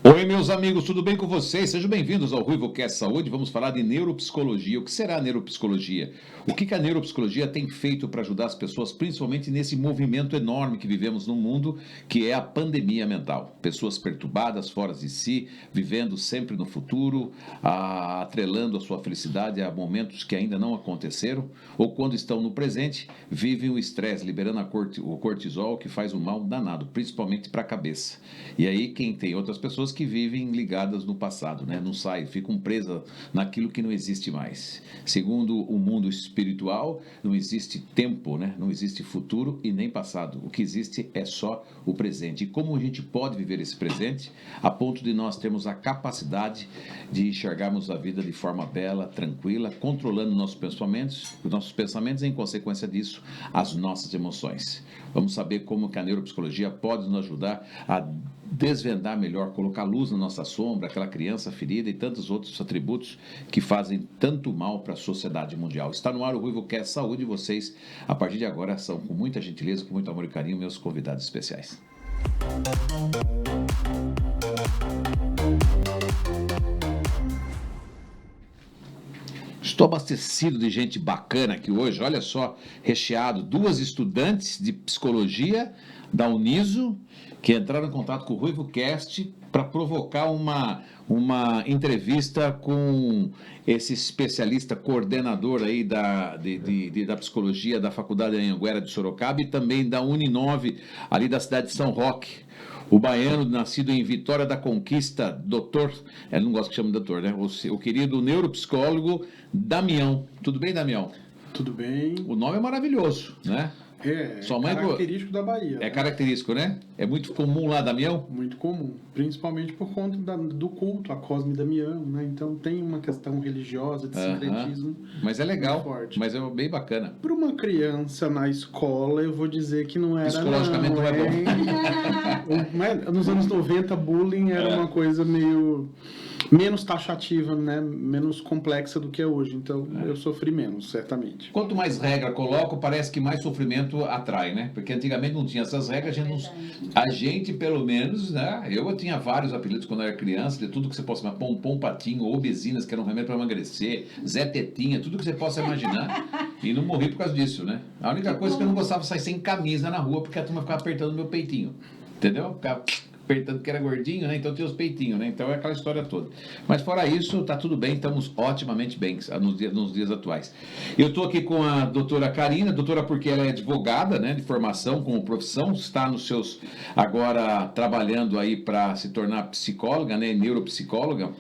Oi, meus amigos, tudo bem com vocês? Sejam bem-vindos ao RuivoCast Saúde. Vamos falar de neuropsicologia. O que será a neuropsicologia? O que a neuropsicologia tem feito para ajudar as pessoas, principalmente nesse movimento enorme que vivemos no mundo, que é a pandemia mental? Pessoas perturbadas, fora de si, vivendo sempre no futuro, atrelando a sua felicidade a momentos que ainda não aconteceram, ou quando estão no presente, vivem o estresse, liberando o cortisol, que faz um mal danado, principalmente para a cabeça. E aí, quem tem outras pessoas que vivem ligadas no passado, né? Não saem, ficam presas naquilo que não existe mais. Segundo o mundo espiritual, não existe tempo, né? Não existe futuro e nem passado. O que existe é só o presente. E como a gente pode viver esse presente a ponto de nós termos a capacidade de enxergarmos a vida de forma bela, tranquila, controlando nossos pensamentos e, em consequência disso, as nossas emoções. Vamos saber como que a neuropsicologia pode nos ajudar a desvendar melhor, colocar luz na nossa sombra, aquela criança ferida e tantos outros atributos que fazem tanto mal para a sociedade mundial. Está no ar o RuivoCast Saúde e vocês, a partir de agora, são com muita gentileza, com muito amor e carinho, meus convidados especiais. Estou abastecido de gente bacana aqui hoje, olha só, recheado, 2 estudantes de psicologia da Uniso, que entraram em contato com o RuivoCast para provocar uma entrevista com esse especialista coordenador aí da psicologia da Faculdade Anhanguera de Sorocaba e também da Uninove, ali da cidade de São Roque. O baiano, nascido em Vitória da Conquista, doutor, eu não gosto que chame doutor, né? O querido neuropsicólogo Damião. Tudo bem, Damião? Tudo bem. O nome é maravilhoso, né? É característico da Bahia. É característico, né? É muito comum lá, Damião? Muito comum, principalmente por conta do culto a Cosme Damião, né? Então tem uma questão religiosa, de sincretismo. Mas é legal, forte. Mas é bem bacana. Para uma criança na escola, eu vou dizer que não era. Psicologicamente não é bom. Nos anos 90, bullying era uma coisa meio menos taxativa, né? Menos complexa do que é hoje. Então eu sofri menos, certamente. Quanto mais regra coloco, parece que mais sofrimento atrai, né? Porque antigamente não tinha essas regras, a gente pelo menos, né? Eu tinha vários apelidos quando eu era criança, de tudo que você possa imaginar, Pompom Patinho, Obesinas, que era um remédio para emagrecer, Zé Tetinha, tudo que você possa imaginar, e não morri por causa disso, né? A única coisa é que eu não gostava de sair sem camisa na rua, porque a turma ficava apertando meu peitinho, entendeu? Ficava apertando que era gordinho, né? Então tinha os peitinhos, né? Então é aquela história toda. Mas fora isso, tá tudo bem, estamos otimamente bem nos dias atuais. Eu estou aqui com a doutora Karina, doutora porque ela é advogada, né? De formação, como profissão, está agora trabalhando aí para se tornar psicóloga, né? Neuropsicóloga.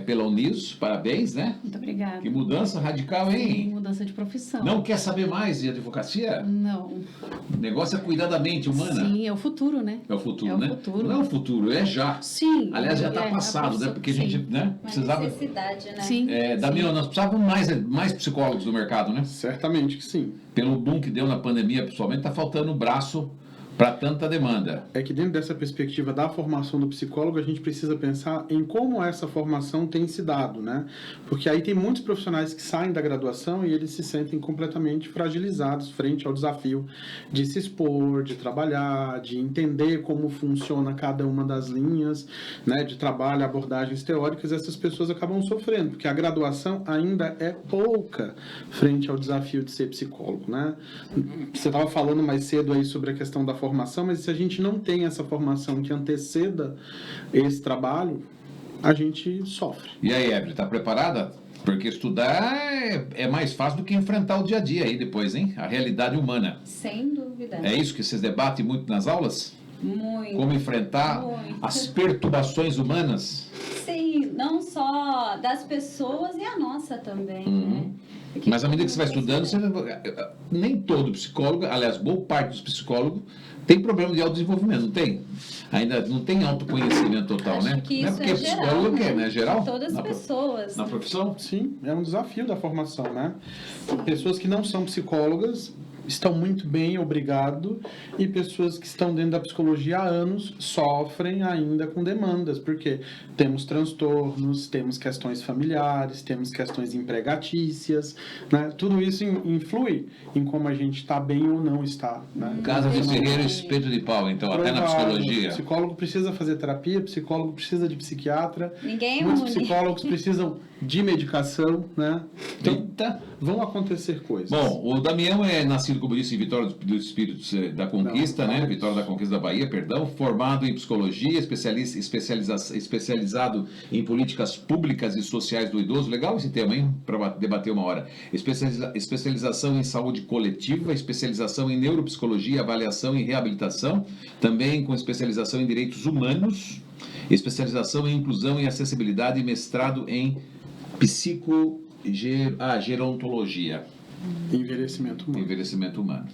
Pela Uniso, parabéns, né? Muito obrigada. Que mudança radical, hein? Sim, mudança de profissão. Não quer saber mais de advocacia? Não. O negócio é cuidar da mente humana. Sim, é o futuro, né? É o futuro, né? Futuro. Não é o futuro, é já. Sim. Aliás, já está passado, né? Porque a gente, né? Precisava... Uma necessidade, né? Sim. Damião, nós precisávamos mais psicólogos no mercado, né? Certamente que sim. Pelo boom que deu na pandemia, pessoalmente, está faltando braço para tanta demanda. É que dentro dessa perspectiva da formação do psicólogo, a gente precisa pensar em como essa formação tem se dado, né? Porque aí tem muitos profissionais que saem da graduação e eles se sentem completamente fragilizados frente ao desafio de se expor, de trabalhar, de entender como funciona cada uma das linhas, né, de trabalho, abordagens teóricas. Essas pessoas acabam sofrendo, porque a graduação ainda é pouca frente ao desafio de ser psicólogo, né? Você estava falando mais cedo aí sobre a questão da formação, mas se a gente não tem essa formação que anteceda esse trabalho, a gente sofre. E aí, Evelyn, está preparada? Porque estudar é mais fácil do que enfrentar o dia a dia aí depois, hein? A realidade humana. Sem dúvida. É isso que vocês debatem muito nas aulas? Muito. Como enfrentar as perturbações humanas? Sim, não só das pessoas e a nossa também, né? Porque mas à medida que você vai estudando, nem todo psicólogo, aliás, boa parte dos psicólogos tem problema de autodesenvolvimento, não tem? Ainda não tem autoconhecimento total, Acho né? Que não isso é porque psicólogo geral, é geral? Todas as pessoas. Na profissão? Sim, é um desafio da formação, né? Pessoas que não são psicólogas estão muito bem, obrigado, e pessoas que estão dentro da psicologia há anos sofrem ainda com demandas, porque temos transtornos, temos questões familiares, temos questões empregatícias, né? Tudo isso influi em como a gente está bem ou não está. Né? Casa de ferreiro e espeto de pau, então, até na psicologia. Psicólogo precisa fazer terapia, psicólogo precisa de psiquiatra, Ninguém é muitos imune. psicólogos precisam de medicação, né? Então, Eita. vão acontecer coisas. Bom, o Damião é nascido, como disse, em Vitória do Espírito da Conquista, né? Vitória da Conquista da Bahia, perdão. Formado em psicologia, especializado em políticas públicas e sociais do idoso. Legal esse tema, hein? Para debater uma hora. Especialização em saúde coletiva, especialização em neuropsicologia, avaliação e reabilitação. Também com especialização em direitos humanos, especialização em inclusão e acessibilidade e mestrado em gerontologia. Envelhecimento humano.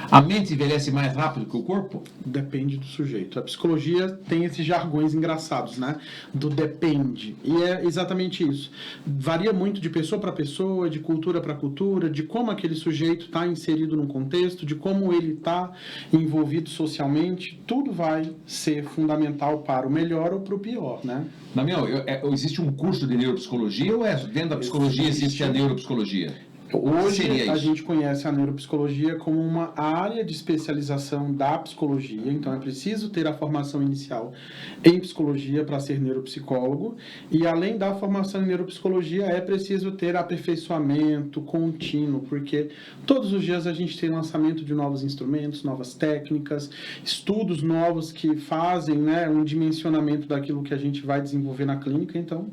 A mente envelhece mais rápido que o corpo? Depende do sujeito. A psicologia tem esses jargões engraçados, né? Do depende. E é exatamente isso. Varia muito de pessoa para pessoa, de cultura para cultura, de como aquele sujeito está inserido num contexto, de como ele está envolvido socialmente. Tudo vai ser fundamental para o melhor ou para o pior, né? Damião, existe um curso de neuropsicologia ou dentro da psicologia existe a neuropsicologia? Hoje a gente conhece a neuropsicologia como uma área de especialização da psicologia, então é preciso ter a formação inicial em psicologia para ser neuropsicólogo, e além da formação em neuropsicologia é preciso ter aperfeiçoamento contínuo, porque todos os dias a gente tem lançamento de novos instrumentos, novas técnicas, estudos novos que fazem, né, um dimensionamento daquilo que a gente vai desenvolver na clínica, então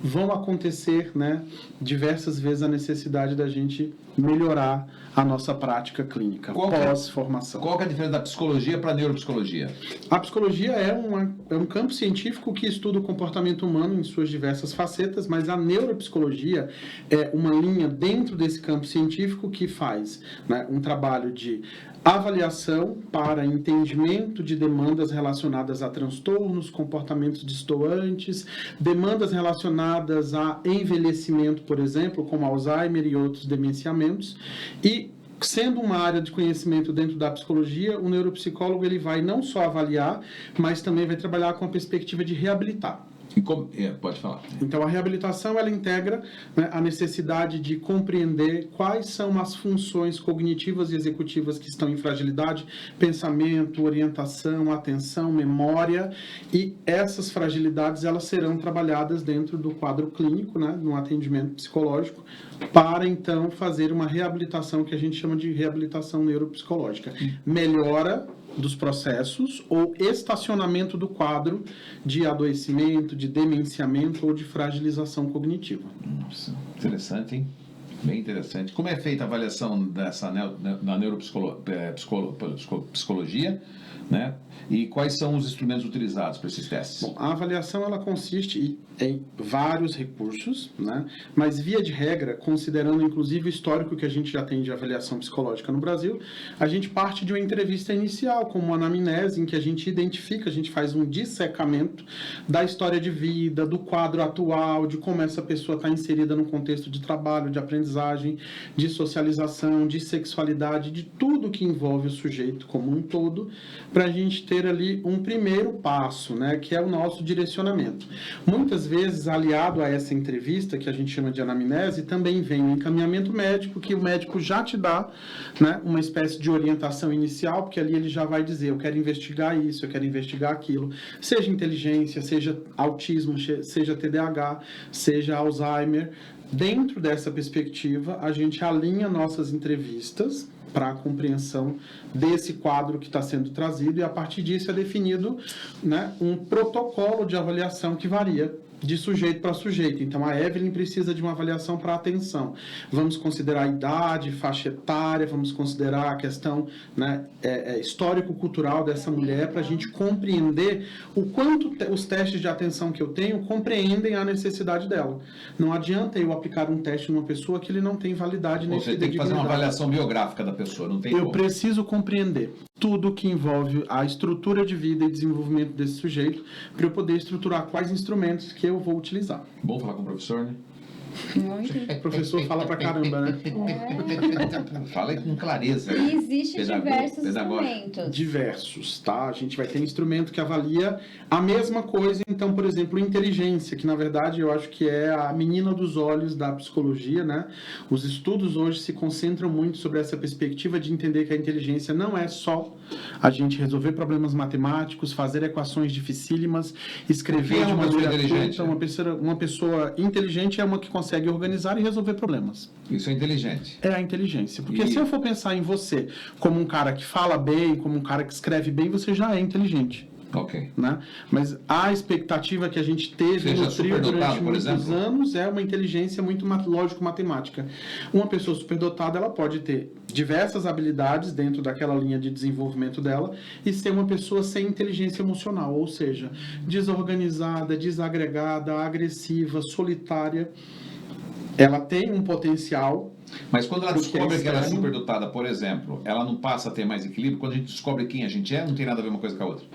vão acontecer, né, diversas vezes a necessidade da gente melhorar a nossa prática clínica pós-formação. Qual que é a diferença da psicologia para a neuropsicologia? A psicologia é um campo científico que estuda o comportamento humano em suas diversas facetas, mas a neuropsicologia é uma linha dentro desse campo científico que faz, né, um trabalho de avaliação para entendimento de demandas relacionadas a transtornos, comportamentos distoantes, demandas relacionadas a envelhecimento, por exemplo, como Alzheimer e outros demenciamentos, e sendo uma área de conhecimento dentro da psicologia, o neuropsicólogo ele vai não só avaliar, mas também vai trabalhar com a perspectiva de reabilitar. Pode falar. Então, a reabilitação, ela integra, né, a necessidade de compreender quais são as funções cognitivas e executivas que estão em fragilidade, pensamento, orientação, atenção, memória, e essas fragilidades, elas serão trabalhadas dentro do quadro clínico, né, no atendimento psicológico, para, então, fazer uma reabilitação que a gente chama de reabilitação neuropsicológica. Melhora dos processos ou estacionamento do quadro de adoecimento, de demenciamento ou de fragilização cognitiva. Nossa, interessante, hein? Bem interessante. Como é feita a avaliação na neuropsicologia, né? E quais são os instrumentos utilizados para esses testes? Bom, a avaliação ela consiste em vários recursos, né? Mas via de regra, considerando inclusive o histórico que a gente já tem de avaliação psicológica no Brasil, a gente parte de uma entrevista inicial, como uma anamnese, em que a gente identifica, a gente faz um dissecamento da história de vida, do quadro atual, de como essa pessoa está inserida no contexto de trabalho, de aprendizagem, de socialização, de sexualidade, de tudo que envolve o sujeito como um todo, para a gente ter ali um primeiro passo, né, que é o nosso direcionamento. Muitas vezes, aliado a essa entrevista, que a gente chama de anamnese, também vem o encaminhamento médico, que o médico já te dá, né, uma espécie de orientação inicial, porque ali ele já vai dizer, eu quero investigar isso, eu quero investigar aquilo, seja inteligência, seja autismo, seja TDAH, seja Alzheimer. Dentro dessa perspectiva, a gente alinha nossas entrevistas para a compreensão desse quadro que está sendo trazido, e a partir disso é definido, né, um protocolo de avaliação que varia de sujeito para sujeito. Então, a Evelyn precisa de uma avaliação para atenção. Vamos considerar a idade, faixa etária, vamos considerar a questão, né, histórico-cultural dessa mulher, para a gente compreender o quanto os testes de atenção que eu tenho compreendem a necessidade dela. Não adianta eu aplicar um teste numa pessoa que ele não tem validade nem Você tem que fazer uma avaliação biográfica da pessoa, não tem Eu como. preciso compreender tudo que envolve a estrutura de vida e desenvolvimento desse sujeito, para eu poder estruturar quais instrumentos que eu vou utilizar. Bom falar com o professor, né? Muito. O professor fala pra caramba, né? Fala com clareza. E existem diversos pedagógico. instrumentos. Diversos, tá? A gente vai ter instrumento que avalia a mesma coisa. Então, por exemplo, inteligência, que na verdade eu acho que é a menina dos olhos da psicologia, né? Os estudos hoje se concentram muito sobre essa perspectiva de entender que a inteligência não é só a gente resolver problemas matemáticos, fazer equações dificílimas, escrever de uma pessoa maneira inteligente? culta. Uma pessoa inteligente é uma que consegue organizar e resolver problemas. Isso é inteligente. É a inteligência. Porque E- se eu for pensar em você como um cara que fala bem, como um cara que escreve bem, você já é inteligente. Ok. Né? Mas a expectativa que a gente teve Seja no trio superdotado, durante por muitos exemplo? anos é uma inteligência muito lógico-matemática. Uma pessoa superdotada, ela pode ter diversas habilidades dentro daquela linha de desenvolvimento dela e ser uma pessoa sem inteligência emocional, ou seja, desorganizada, desagregada, agressiva, solitária. Ela tem um potencial. Mas quando ela Porque descobre é que ela é externo. superdotada, por exemplo, ela não passa a ter mais equilíbrio? Quando a gente descobre quem a gente é, não tem nada a ver uma coisa com a outra.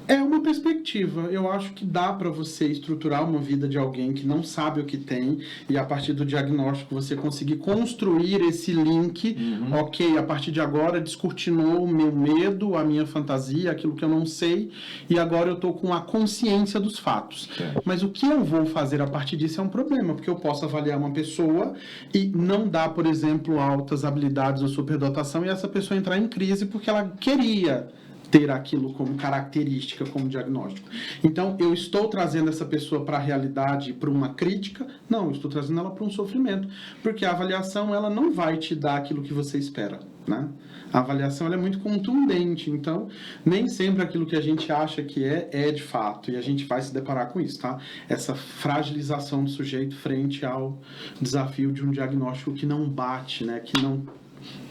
É uma perspectiva. Eu acho que dá para você estruturar uma vida de alguém que não sabe o que tem e a partir do diagnóstico você conseguir construir esse link. Ok, a partir de agora descortinou o meu medo, a minha fantasia, aquilo que eu não sei e agora eu estou com a consciência dos fatos. Certo. Mas o que eu vou fazer a partir disso é um problema, porque eu posso avaliar uma pessoa e não dar, por exemplo, altas habilidades ou superdotação e essa pessoa entrar em crise porque ela queria ter aquilo como característica, como diagnóstico. Então, eu estou trazendo essa pessoa para a realidade, para uma crítica? Não, eu estou trazendo ela para um sofrimento, porque a avaliação ela não vai te dar aquilo que você espera, né? A avaliação ela é muito contundente, então nem sempre aquilo que a gente acha que é de fato, e a gente vai se deparar com isso, tá? Essa fragilização do sujeito frente ao desafio de um diagnóstico que não bate, né? Que não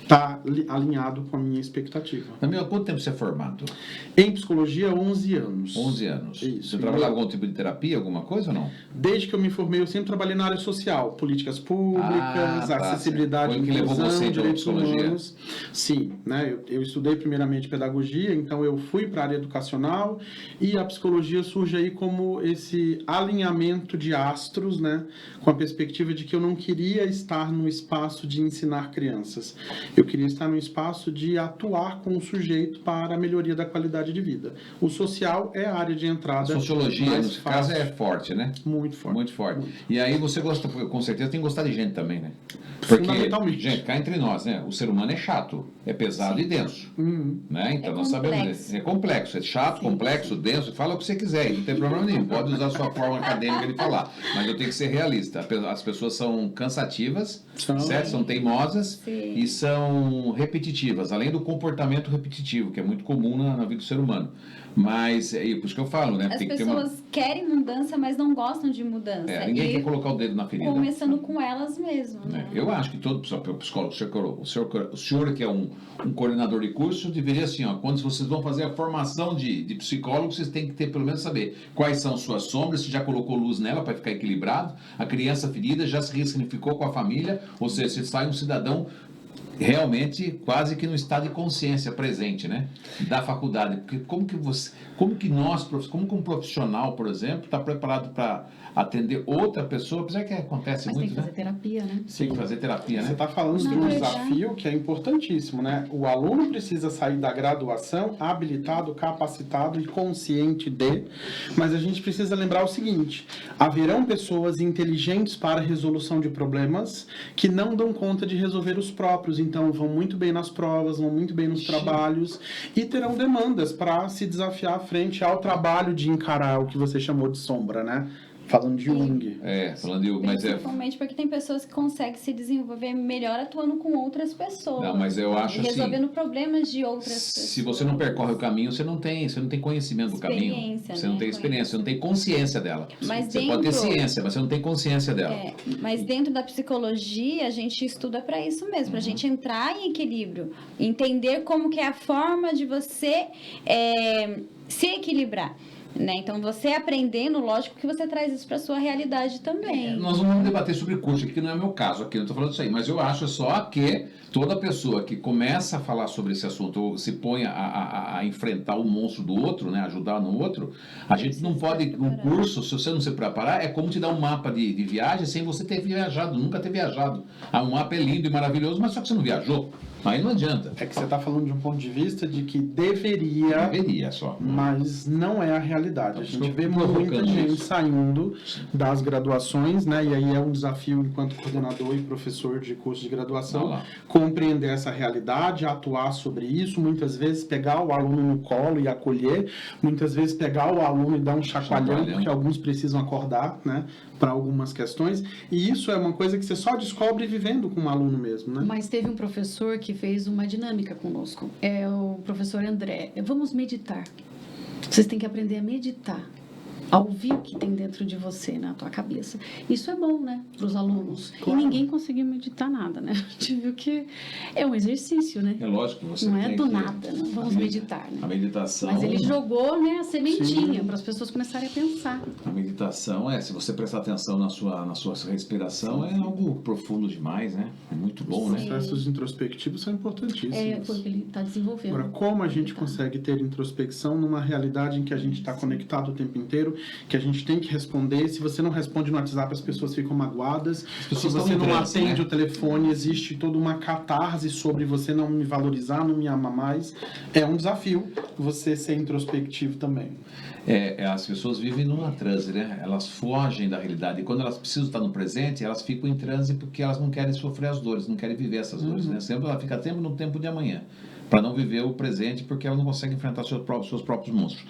está alinhado com a minha expectativa. Camila, quanto tempo você é formado? Em psicologia, 11 anos. 11 anos. Isso. Você trabalhava com algum tipo de terapia, alguma coisa ou não? Desde que eu me formei, eu sempre trabalhei na área social, políticas públicas, tá, acessibilidade, foi o que levou inclusão, você então à direitos psicologia? humanos. Sim, né? Eu estudei primeiramente pedagogia, então eu fui para a área educacional e a psicologia surge aí como esse alinhamento de astros, né? Com a perspectiva de que eu não queria estar no espaço de ensinar crianças. Eu queria estar no espaço de atuar com o sujeito para a melhoria da qualidade de vida. O social é a área de A entrada. sociologia, mais nesse caso, fácil. é forte, né? Muito forte. Muito forte. E aí você gosta, com certeza tem que gostar de gente também, né? Fundamentalmente. gente, cá entre nós, né? O ser humano é chato, é pesado e denso. Né? Então É nós sabemos complexo. disso. É complexo, é chato, complexo, denso, fala o que você quiser, não tem problema nenhum. Pode usar a sua forma acadêmica de falar, mas eu tenho que ser realista. As pessoas são cansativas, certo? São teimosas Sim. e são repetitivas, além do comportamento repetitivo, que é muito comum na vida do ser humano. Mas é por isso que eu falo, né? As Tem que ter uma. pessoas querem mudança, mas não gostam de mudança. Ninguém E quer colocar o dedo na ferida. começando com elas mesmo. Né? Eu acho que todo psicólogo, o senhor que é um coordenador de curso, deveria assim, ó, quando vocês vão fazer a formação de psicólogo, vocês têm que ter pelo menos saber quais são suas sombras, se já colocou luz nela para ficar equilibrado, a criança ferida já se ressignificou com a família, ou seja, se sai um cidadão realmente quase que no estado de consciência presente, né, da faculdade, porque como que um profissional, por exemplo, está preparado para atender outra pessoa, apesar que acontece Mas tem muito, que fazer né? terapia, né? Tem que fazer terapia, Você né? está falando de Não, um eu já- desafio que é importantíssimo, né? O aluno precisa sair da graduação habilitado, capacitado e consciente de, mas a gente precisa lembrar o seguinte: haverão pessoas inteligentes para a resolução de problemas que não dão conta de resolver os próprios, então vão muito bem nas provas, vão muito bem nos trabalhos e terão demandas para se desafiar frente ao trabalho de encarar o que você chamou de sombra, né? Falando de Jung. Falando de. Mas Principalmente porque tem pessoas que conseguem se desenvolver melhor atuando com outras pessoas. Não, mas eu acho e assim, resolvendo problemas de outras pessoas. se você não percorre o caminho, você não tem conhecimento do caminho. Experiência, Você não né? tem experiência, você não tem consciência dela. Mas Você pode ter dentro- ciência, mas você não tem consciência dela. Mas dentro da psicologia, a gente estuda para isso mesmo, para a gente entrar em equilíbrio, entender como que é a forma de você se equilibrar. né? Então, você aprendendo, lógico que você traz isso para sua realidade também. Nós não vamos debater sobre curso aqui, que não é o meu caso, aqui eu não estou falando disso aí, mas eu acho só que toda pessoa que começa a falar sobre esse assunto, ou se põe a enfrentar o monstro do outro, né, ajudar no outro, a gente não pode, um curso, se você não se preparar, é como te dar um mapa de viagem sem você ter viajado, nunca ter viajado. Um mapa é lindo e maravilhoso, mas só que você não viajou. Aí não adianta. É que você está falando de um ponto de vista de que deveria só. Mas não é a realidade. A gente vê muita provocando gente isso. saindo das graduações, né? E aí é um desafio enquanto coordenador e professor de curso de graduação, compreender essa realidade, atuar sobre isso, muitas vezes pegar o aluno no colo e acolher, muitas vezes pegar o aluno e dar um chacoalhão, porque alguns precisam acordar, né? Para algumas questões. E isso é uma coisa que você só descobre vivendo com um aluno mesmo, né? Mas teve um professor que fez uma dinâmica conosco. É o professor André. Vamos meditar. Vocês têm que aprender a meditar. A ouvir o que tem dentro de você, na tua cabeça. Isso é bom, né? Para os alunos. Claro. E ninguém conseguiu meditar nada, né? A gente viu que é um exercício, né? É lógico que você não é tem do que... nada, não vamos meditar, né? A meditação... Mas ele jogou, né, a sementinha para as pessoas começarem a pensar. A meditação se você prestar atenção na sua respiração, é algo profundo demais, né? É muito bom, Os né? processos introspectivos são importantíssimos. É o que ele está desenvolvendo. Agora, como a gente consegue ter introspecção numa realidade em que a gente está conectado o tempo inteiro, que a gente tem que responder? Se você não responde no WhatsApp, as pessoas ficam magoadas. Se pessoas você estão em não transe, atende né? o telefone, existe toda uma catarse sobre você não me valorizar, não me amar mais. É um desafio você ser introspectivo também. As pessoas vivem numa transe, né? Elas fogem da realidade. E quando elas precisam estar no presente, elas ficam em transe porque elas não querem sofrer as dores, não querem viver essas dores, né? Sempre ela fica sempre no tempo de amanhã, para não viver o presente, porque ela não consegue enfrentar seus próprios monstros.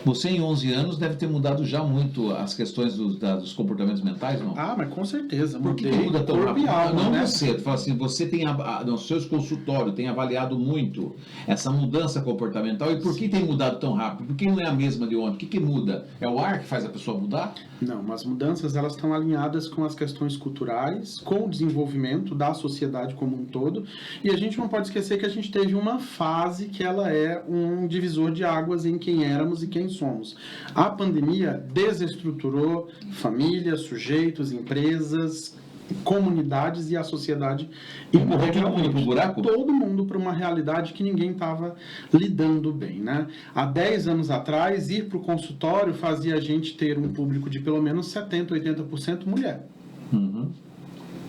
Você, em 11 anos, deve ter mudado já muito as questões dos comportamentos mentais, não? Ah, mas com certeza. Por que mudei muda tão corpo rápido? e alma, Não né? você, tu fala assim, você tem, nos seus consultórios, tem avaliado muito essa mudança comportamental, e por que tem mudado tão rápido? Por que não é a mesma de ontem? O que muda? É o ar que faz a pessoa mudar? Não, as mudanças elas estão alinhadas com as questões culturais, com o desenvolvimento da sociedade como um todo, e a gente não pode esquecer que a gente teve uma fase que ela é um divisor de águas em quem éramos e quem somos. A pandemia desestruturou famílias, sujeitos, empresas, comunidades e a sociedade Empurrou todo mundo pro buraco? todo mundo para uma realidade que ninguém estava lidando bem, né? Há 10 anos atrás, ir para o consultório fazia a gente ter um público de pelo menos 70%, 80% mulher,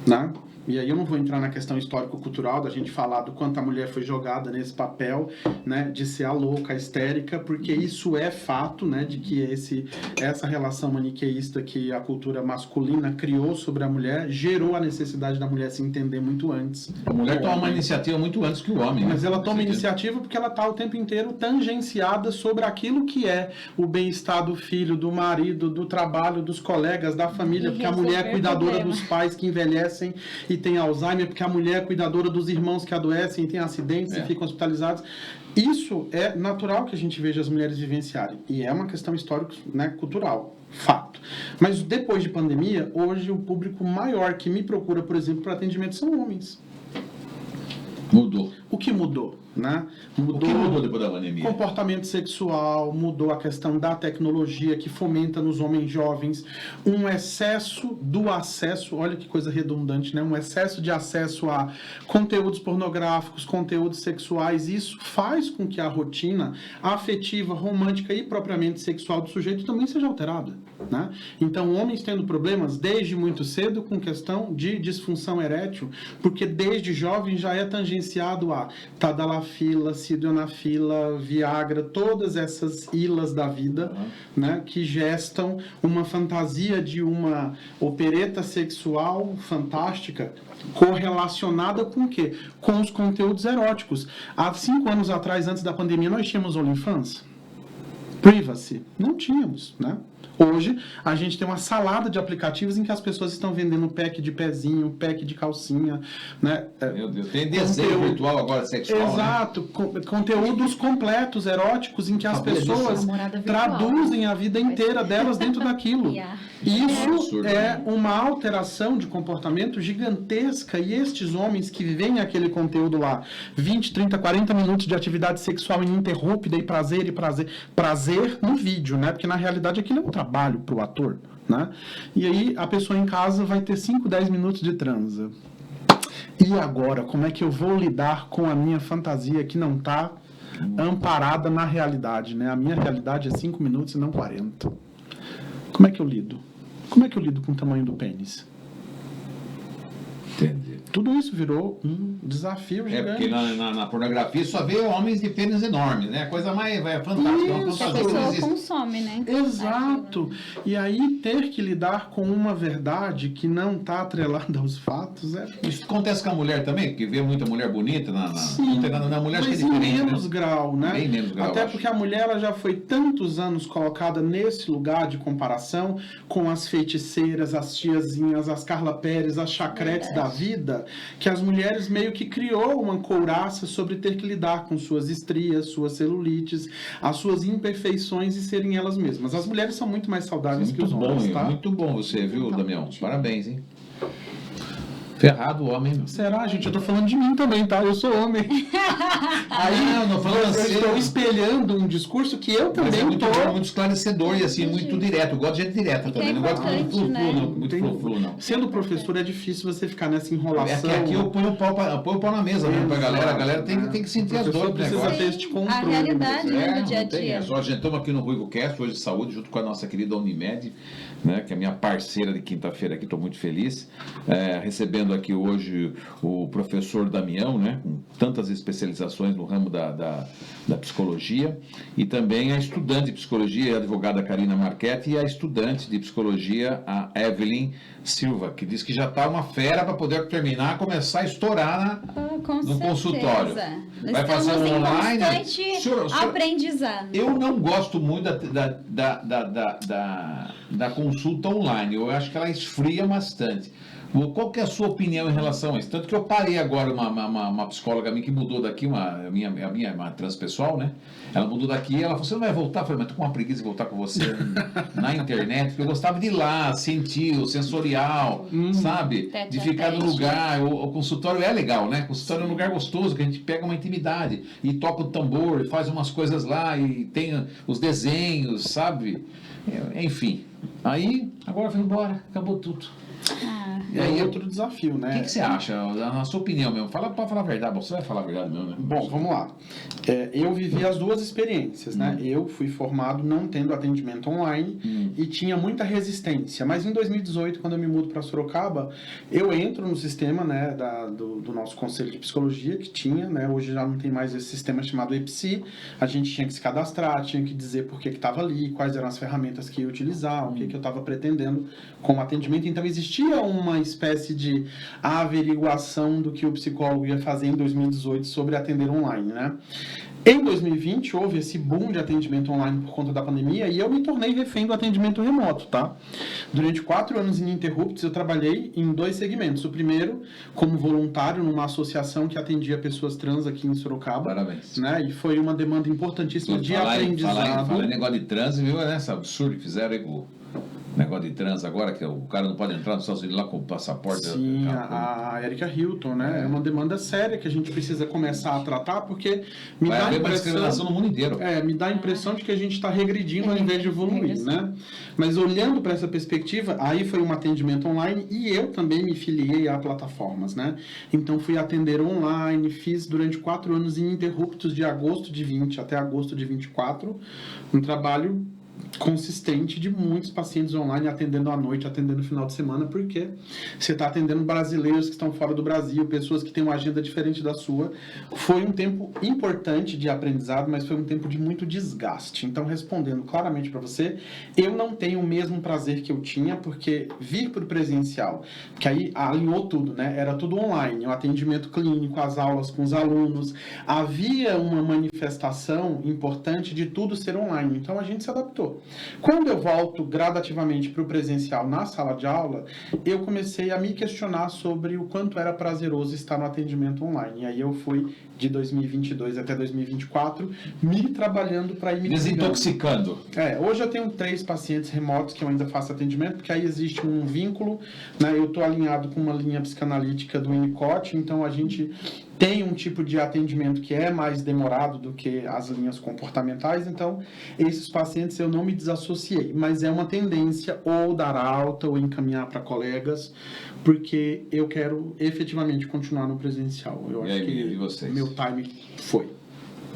né? E aí eu não vou entrar na questão histórico-cultural da gente falar do quanto a mulher foi jogada nesse papel, né, de ser a louca, a histérica, porque isso é fato, né, de que essa relação maniqueísta que a cultura masculina criou sobre a mulher gerou a necessidade da mulher se entender muito antes. A mulher toma uma iniciativa muito antes que o homem, né? Mas ela toma iniciativa porque ela está o tempo inteiro tangenciada sobre aquilo que é o bem-estar do filho, do marido, do trabalho, dos colegas, da família, porque a mulher é cuidadora dos pais que envelhecem e tem Alzheimer, porque a mulher é cuidadora dos irmãos que adoecem, tem acidentes e ficam hospitalizados. Isso é natural que a gente veja as mulheres vivenciarem. E é uma questão histórica, né, cultural. Fato. Mas depois de pandemia, hoje o público maior que me procura, por exemplo, para atendimento são homens. Mudou. O que mudou? Né? O que mudou depois da pandemia? Comportamento sexual, mudou a questão da tecnologia que fomenta nos homens jovens um excesso do acesso, olha que coisa redundante, né? Um excesso de acesso a conteúdos pornográficos, conteúdos sexuais. Isso faz com que a rotina afetiva, romântica e propriamente sexual do sujeito também seja alterada, né? Então, homens tendo problemas desde muito cedo com questão de disfunção erétil, porque desde jovem já é tangenciado a tadalafila, sildenafila, Viagra, todas essas ilas da vida, né, que gestam uma fantasia de uma opereta sexual fantástica correlacionada com o quê? Com os conteúdos eróticos. Há 5 anos atrás, antes da pandemia, nós tínhamos OnlyFans? Privacy? Não tínhamos, né? Hoje, a gente tem uma salada de aplicativos em que as pessoas estão vendendo pack de pezinho, pack de calcinha, né? Meu Deus, tem desenho virtual agora, sexual, exato, né? Conteúdos completos, eróticos, em que as pessoas traduzem a vida inteira delas dentro daquilo. Isso é uma alteração de comportamento gigantesca, e estes homens que vivem aquele conteúdo lá, 20, 30, 40 minutos de atividade sexual ininterrupta e prazer, prazer no vídeo, né? Porque na realidade aquilo é um trabalho para o ator, né? E aí a pessoa em casa vai ter 5, 10 minutos de transa. E agora, como é que eu vou lidar com a minha fantasia que não está amparada na realidade, né? A minha realidade é 5 minutos e não 40. Como é que eu lido? Como é que eu lido com o tamanho do pênis? Entendi. Tudo isso virou um desafio gigante. Porque na pornografia só vê homens de pênis enormes, né? A coisa mais fantástica. Uma Isso. A fantasia que não pessoa existe. consome, né? Exato. E aí ter que lidar com uma verdade que não está atrelada aos fatos é... Isso acontece com a mulher também, porque vê muita mulher bonita Sim, na mulher acho que é mas em diferente, menos né? grau, né? Bem menos grau, Até eu acho. porque a mulher ela já foi tantos anos colocada nesse lugar de comparação com as feiticeiras, as tiazinhas, as Carla Pérez, as chacretes Verdade. da vida, que as mulheres meio que criou uma couraça sobre ter que lidar com suas estrias, suas celulites, as suas imperfeições e serem elas mesmas. As mulheres são muito mais saudáveis que Muito os bom, homens, tá? muito bom você, viu, Damião? Parabéns, hein? Ferrado o homem, meu. Será, gente? Eu tô falando de mim também, tá? Eu sou homem. Aí eu não falando eu assim. estou espelhando um discurso que eu Mas também é muito tô. bom, muito esclarecedor e assim, muito direto. Eu gosto de gente direta E que também. é Não gosto de muito importante, flu-flu, né? não. Muito flu-flu, não. Sendo professor é difícil você ficar nessa É enrolação. que aqui eu ponho o pau na mesa mesmo pra galera. A galera tem que sentir as dores do precisa negócio. ter este Sim, controle. a realidade, mesmo. né, do dia a não tem dia. essa. A gente estamos aqui no Ruivo Cast, hoje de saúde, junto com a nossa querida Unimed, né, que é minha parceira de quinta-feira aqui, estou muito feliz. Recebendo aqui hoje o professor Damião, né, com tantas especializações no ramo da psicologia, e também a estudante de psicologia, a advogada Karina Marchetti, e a estudante de psicologia, a Evelyn Silva, que diz que já está uma fera para poder terminar, começar a estourar Com no certeza. consultório. Nós Vai fazer estamos em online. constante Senhora, aprendizado. eu não gosto muito da consulta online. Eu acho que ela esfria bastante. Qual que é a sua opinião em relação a isso? Tanto que eu parei agora uma psicóloga minha que mudou daqui, a minha uma transpessoal, né? Ela mudou daqui e ela falou, você não vai voltar? Eu falei, mas tô com uma preguiça de voltar com você na internet, porque eu gostava de ir lá, sentir o sensorial, sabe? Tete De a ficar no tete. lugar. O consultório é legal, né? O consultório é um lugar gostoso, que a gente pega uma intimidade e toca o tambor e faz umas coisas lá e tem os desenhos, sabe? Enfim. Aí, agora foi embora, acabou tudo. E aí outro desafio, né? O que você acha, na sua opinião mesmo? Fala para falar a verdade, você vai falar a verdade mesmo, né? Bom, vamos lá. Eu vivi as duas experiências, né? Eu fui formado não tendo atendimento online e tinha muita resistência. Mas em 2018, quando eu me mudo para Sorocaba, eu entro no sistema, né, do nosso conselho de psicologia que tinha, né? Hoje já não tem mais esse sistema chamado EPSI. A gente tinha que se cadastrar, tinha que dizer por que estava ali, quais eram as ferramentas que ia utilizar, o que eu estava pretendendo com o atendimento. Então existia uma espécie de averiguação do que o psicólogo ia fazer em 2018 sobre atender online, né? Em 2020, houve esse boom de atendimento online por conta da pandemia e eu me tornei refém do atendimento remoto, tá? Durante 4 anos ininterruptos, eu trabalhei em 2 segmentos. O primeiro, como voluntário numa associação que atendia pessoas trans aqui em Sorocaba. Parabéns. Né? E foi uma demanda importantíssima de aprendizado. Falar em negócio de trans, viu? Esse absurdo que fizeram aí com o negócio de trans agora, que o cara não pode entrar nos Estados Unidos lá com o passaporte. Sim, a Erika Hilton, né? É uma demanda séria que a gente precisa começar a tratar, porque me Vai dá a haver uma discriminação impressão... no mundo inteiro. Me dá a impressão de que a gente está regredindo ao invés de evoluir, né? Mas olhando para essa perspectiva, aí foi um atendimento online e eu também me filiei a plataformas, né? Então fui atender online, fiz durante 4 anos ininterruptos de agosto de 20 até agosto de 24, um trabalho consistente de muitos pacientes online, atendendo à noite, atendendo no final de semana, porque você está atendendo brasileiros que estão fora do Brasil, pessoas que têm uma agenda diferente da sua. Foi um tempo importante de aprendizado, mas foi um tempo de muito desgaste. Então, respondendo claramente para você, eu não tenho o mesmo prazer que eu tinha, porque vir para o presencial, que aí alinhou tudo, né? Era tudo online, o atendimento clínico, as aulas com os alunos, havia uma manifestação importante de tudo ser online, então a gente se adaptou. Quando eu volto gradativamente para o presencial na sala de aula, eu comecei a me questionar sobre o quanto era prazeroso estar no atendimento online. E aí eu fui de 2022 até 2024 me trabalhando para ir me desintoxicando. Hoje eu tenho 3 pacientes remotos que eu ainda faço atendimento, porque aí existe um vínculo, né? Eu estou alinhado com uma linha psicanalítica do Winnicott, então a gente tem um tipo de atendimento que é mais demorado do que as linhas comportamentais, então esses pacientes eu não me desassociei, mas é uma tendência ou dar alta ou encaminhar para colegas, porque eu quero efetivamente continuar no presencial. Eu acho e vocês? meu time foi.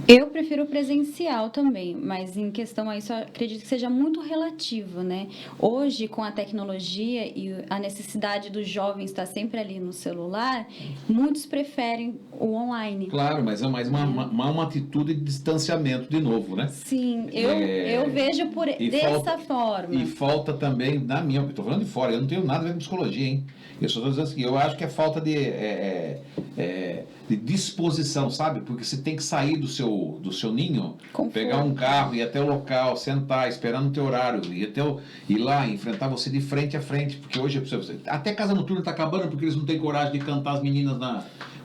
Eu prefiro o presencial também, mas em questão a isso, eu acredito que seja muito relativo, né? Hoje, com a tecnologia e a necessidade dos jovens estar sempre ali no celular, muitos preferem o online. Claro, mas é mais uma atitude de distanciamento de novo, né? Sim, eu vejo dessa forma. E falta também, na minha opinião, estou falando de fora, eu não tenho nada a ver com psicologia, hein? Eu só estou dizendo assim, eu acho que é falta de disposição, sabe? Porque você tem que sair do seu ninho, Conforto. pegar um carro, ir até o local, sentar, esperar no teu horário, ir lá, enfrentar você de frente a frente, porque hoje, até Casa Noturna está acabando porque eles não têm coragem de cantar as meninas,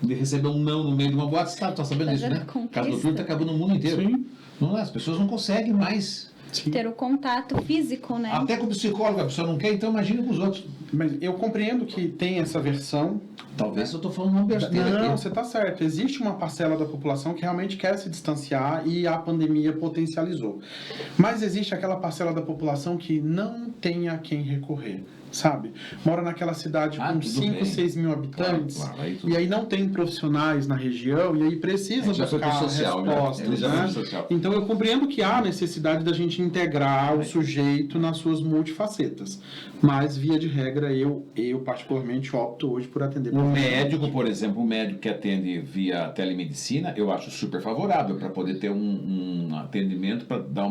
de receber um não no meio de uma boate, você tá sabendo disso, né? Casa Noturna está acabando no mundo inteiro. Sim. Não é? As pessoas não conseguem mais. Sim. Ter o contato físico, né? Até com o psicólogo a pessoa não quer, então imagina com os outros. Mas eu compreendo que tem essa versão. Talvez eu estou falando uma besteira Não, aqui. você está certo. Existe uma parcela da população que realmente quer se distanciar e a pandemia potencializou. Mas existe aquela parcela da população que não tem a quem recorrer, sabe? Mora naquela cidade com tudo 5, bem. 6 mil habitantes Claro, aí tudo e aí não tem profissionais na região e aí precisa já foi pro buscar social, né? respostas, Ele já foi né? pro social. Então eu compreendo que há necessidade da gente integrar o sujeito nas suas multifacetas. Mas, via de regra, eu particularmente opto hoje por atender. O médico, por exemplo, o médico que atende via telemedicina, eu acho super favorável para poder ter um atendimento, para dar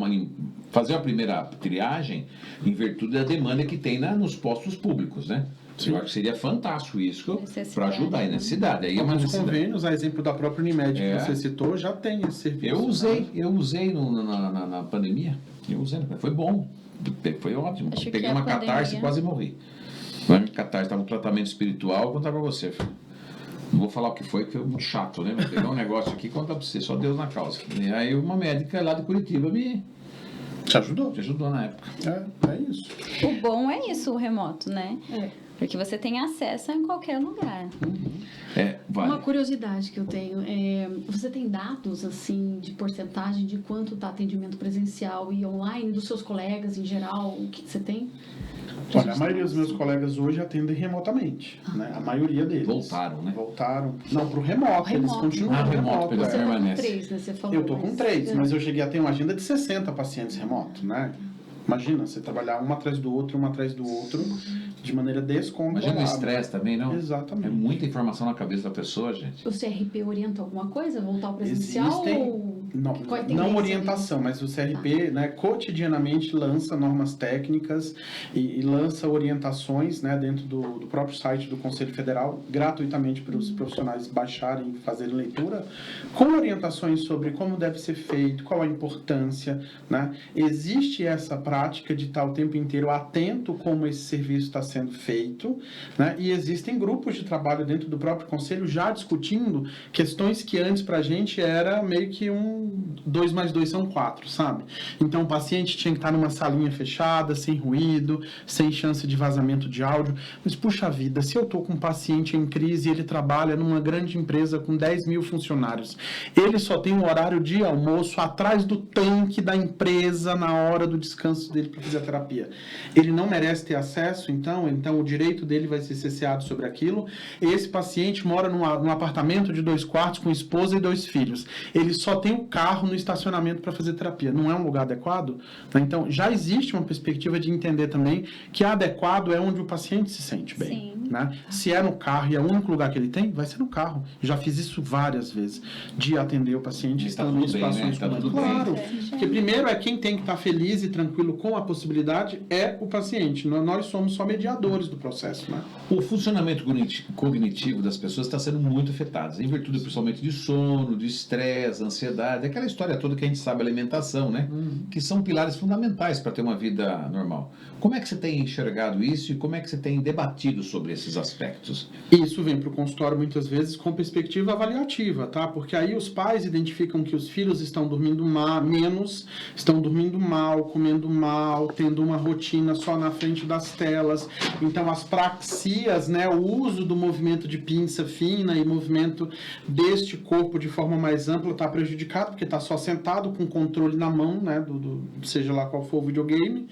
fazer a primeira triagem em virtude da demanda que tem nos postos públicos, né? Sim. Eu acho que seria fantástico isso para Necessidade, ajudar a né? necessidade. Aí é uma Alguns necessidade. convênios, a exemplo da própria Unimed É. que você citou, já tem esse serviço. Eu usei na pandemia. Eu usei, foi bom. Foi ótimo. Acho que Peguei a uma catarse e pandemia- quase morri. Uma catarse, estava no tratamento espiritual, vou contar pra você, filho. Não vou falar o que foi muito chato, né? Vou pegar um negócio aqui e contar pra você, só Deus na causa. E aí uma médica lá de Curitiba me Te ajudou? ajudou na época. É isso. O bom é isso, o remoto, né? É. Porque você tem acesso em qualquer lugar. Vale. Uma curiosidade que eu tenho, você tem dados assim de porcentagem de quanto está atendimento presencial e online dos seus colegas em geral? O que você tem? Pra Olha, a gente maioria ter dos meus noção. colegas hoje atendem remotamente, né? A maioria deles. Voltaram, né? Voltaram. Não, pro remoto, eles Remoto. continuam Ah, no remoto, remoto. pelo Você tá com permanece. 3, né? Você falou. Eu tô com 3, mas eu cheguei a ter uma agenda de 60 pacientes remoto, né? Imagina, você trabalhar um atrás do outro, de maneira descontrolada. Imagina o estresse também, não? Exatamente. É muita informação na cabeça da pessoa, gente. O CRP orienta alguma coisa? Voltar ao presencial? Existem, Ou... não, Qual é a tendência não orientação, mas o CRP, né, cotidianamente lança normas técnicas e lança orientações, né, dentro do próprio site do Conselho Federal, gratuitamente para os profissionais baixarem e fazerem leitura, com orientações sobre como deve ser feito, qual a importância, né? Existe essa prática de estar o tempo inteiro atento como esse serviço está sendo feito, né? E existem grupos de trabalho dentro do próprio Conselho já discutindo questões que antes para a gente era meio que 2 mais 2 são 4, sabe? Então o paciente tinha que estar numa salinha fechada, sem ruído, sem chance de vazamento de áudio. Mas, puxa vida, se eu estou com um paciente em crise e ele trabalha numa grande empresa com 10 mil funcionários, ele só tem um horário de almoço atrás do tanque da empresa na hora do descanso dele para fazer a terapia. Ele não merece ter acesso, então o direito dele vai ser cerceado sobre aquilo. Esse paciente mora num apartamento de 2 quartos com esposa e 2 filhos. Ele só tem o carro no estacionamento para fazer terapia. Não é um lugar adequado? Então, já existe uma perspectiva de entender também que adequado é onde o paciente se sente bem. Sim. Né? Se é no carro e é o único lugar que ele tem, vai ser no carro. Já fiz isso várias vezes, de atender o paciente E tá estando em tudo bem, situações né? Tá como essa. tudo bem. Claro, Sim. porque primeiro é quem tem que estar feliz e tranquilo com a possibilidade é o paciente. Nós somos só mediadores do processo, né? O funcionamento cognitivo das pessoas está sendo muito afetado, em virtude principalmente de sono, de estresse, ansiedade. atividades, aquela história toda que a gente sabe, alimentação, né? Que são pilares fundamentais para ter uma vida normal. Como é que você tem enxergado isso e como é que você tem debatido sobre esses aspectos? Isso vem para o consultório muitas vezes com perspectiva avaliativa, tá? Porque aí os pais identificam que os filhos estão dormindo menos, estão dormindo mal, comendo mal, tendo uma rotina só na frente das telas. Então as praxias, né, o uso do movimento de pinça fina e movimento deste corpo de forma mais ampla está prejudicado, porque está só sentado com o controle na mão, né, seja lá qual for o videogame,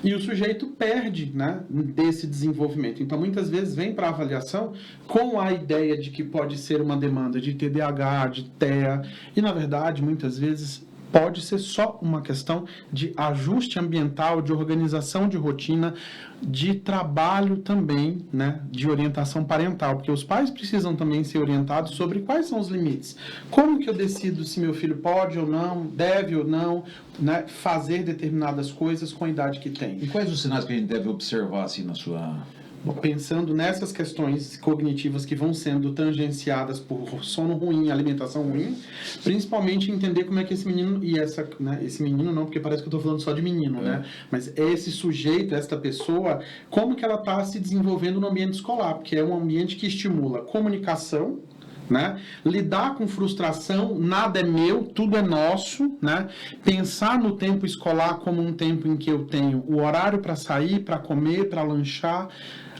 e o sujeito perde, né, desse desenvolvimento. Então muitas vezes vem para a avaliação com a ideia de que pode ser uma demanda de TDAH, de TEA, e na verdade muitas vezes pode ser só uma questão de ajuste ambiental, de organização de rotina, de trabalho também, né, de orientação parental, porque os pais precisam também ser orientados sobre quais são os limites. Como que eu decido se meu filho pode ou não, deve ou não, né, fazer determinadas coisas com a idade que tem. E quais os sinais que a gente deve observar assim na sua... Pensando nessas questões cognitivas que vão sendo tangenciadas por sono ruim, alimentação ruim, principalmente entender como é que esse menino, e essa, né, esse menino não, porque parece que eu estou falando só de menino, né? Mas esse sujeito, esta pessoa, como que ela está se desenvolvendo no ambiente escolar, porque é um ambiente que estimula comunicação, né? Lidar com frustração, nada é meu, tudo é nosso, né? Pensar no tempo escolar como um tempo em que eu tenho o horário para sair, para comer, para lanchar.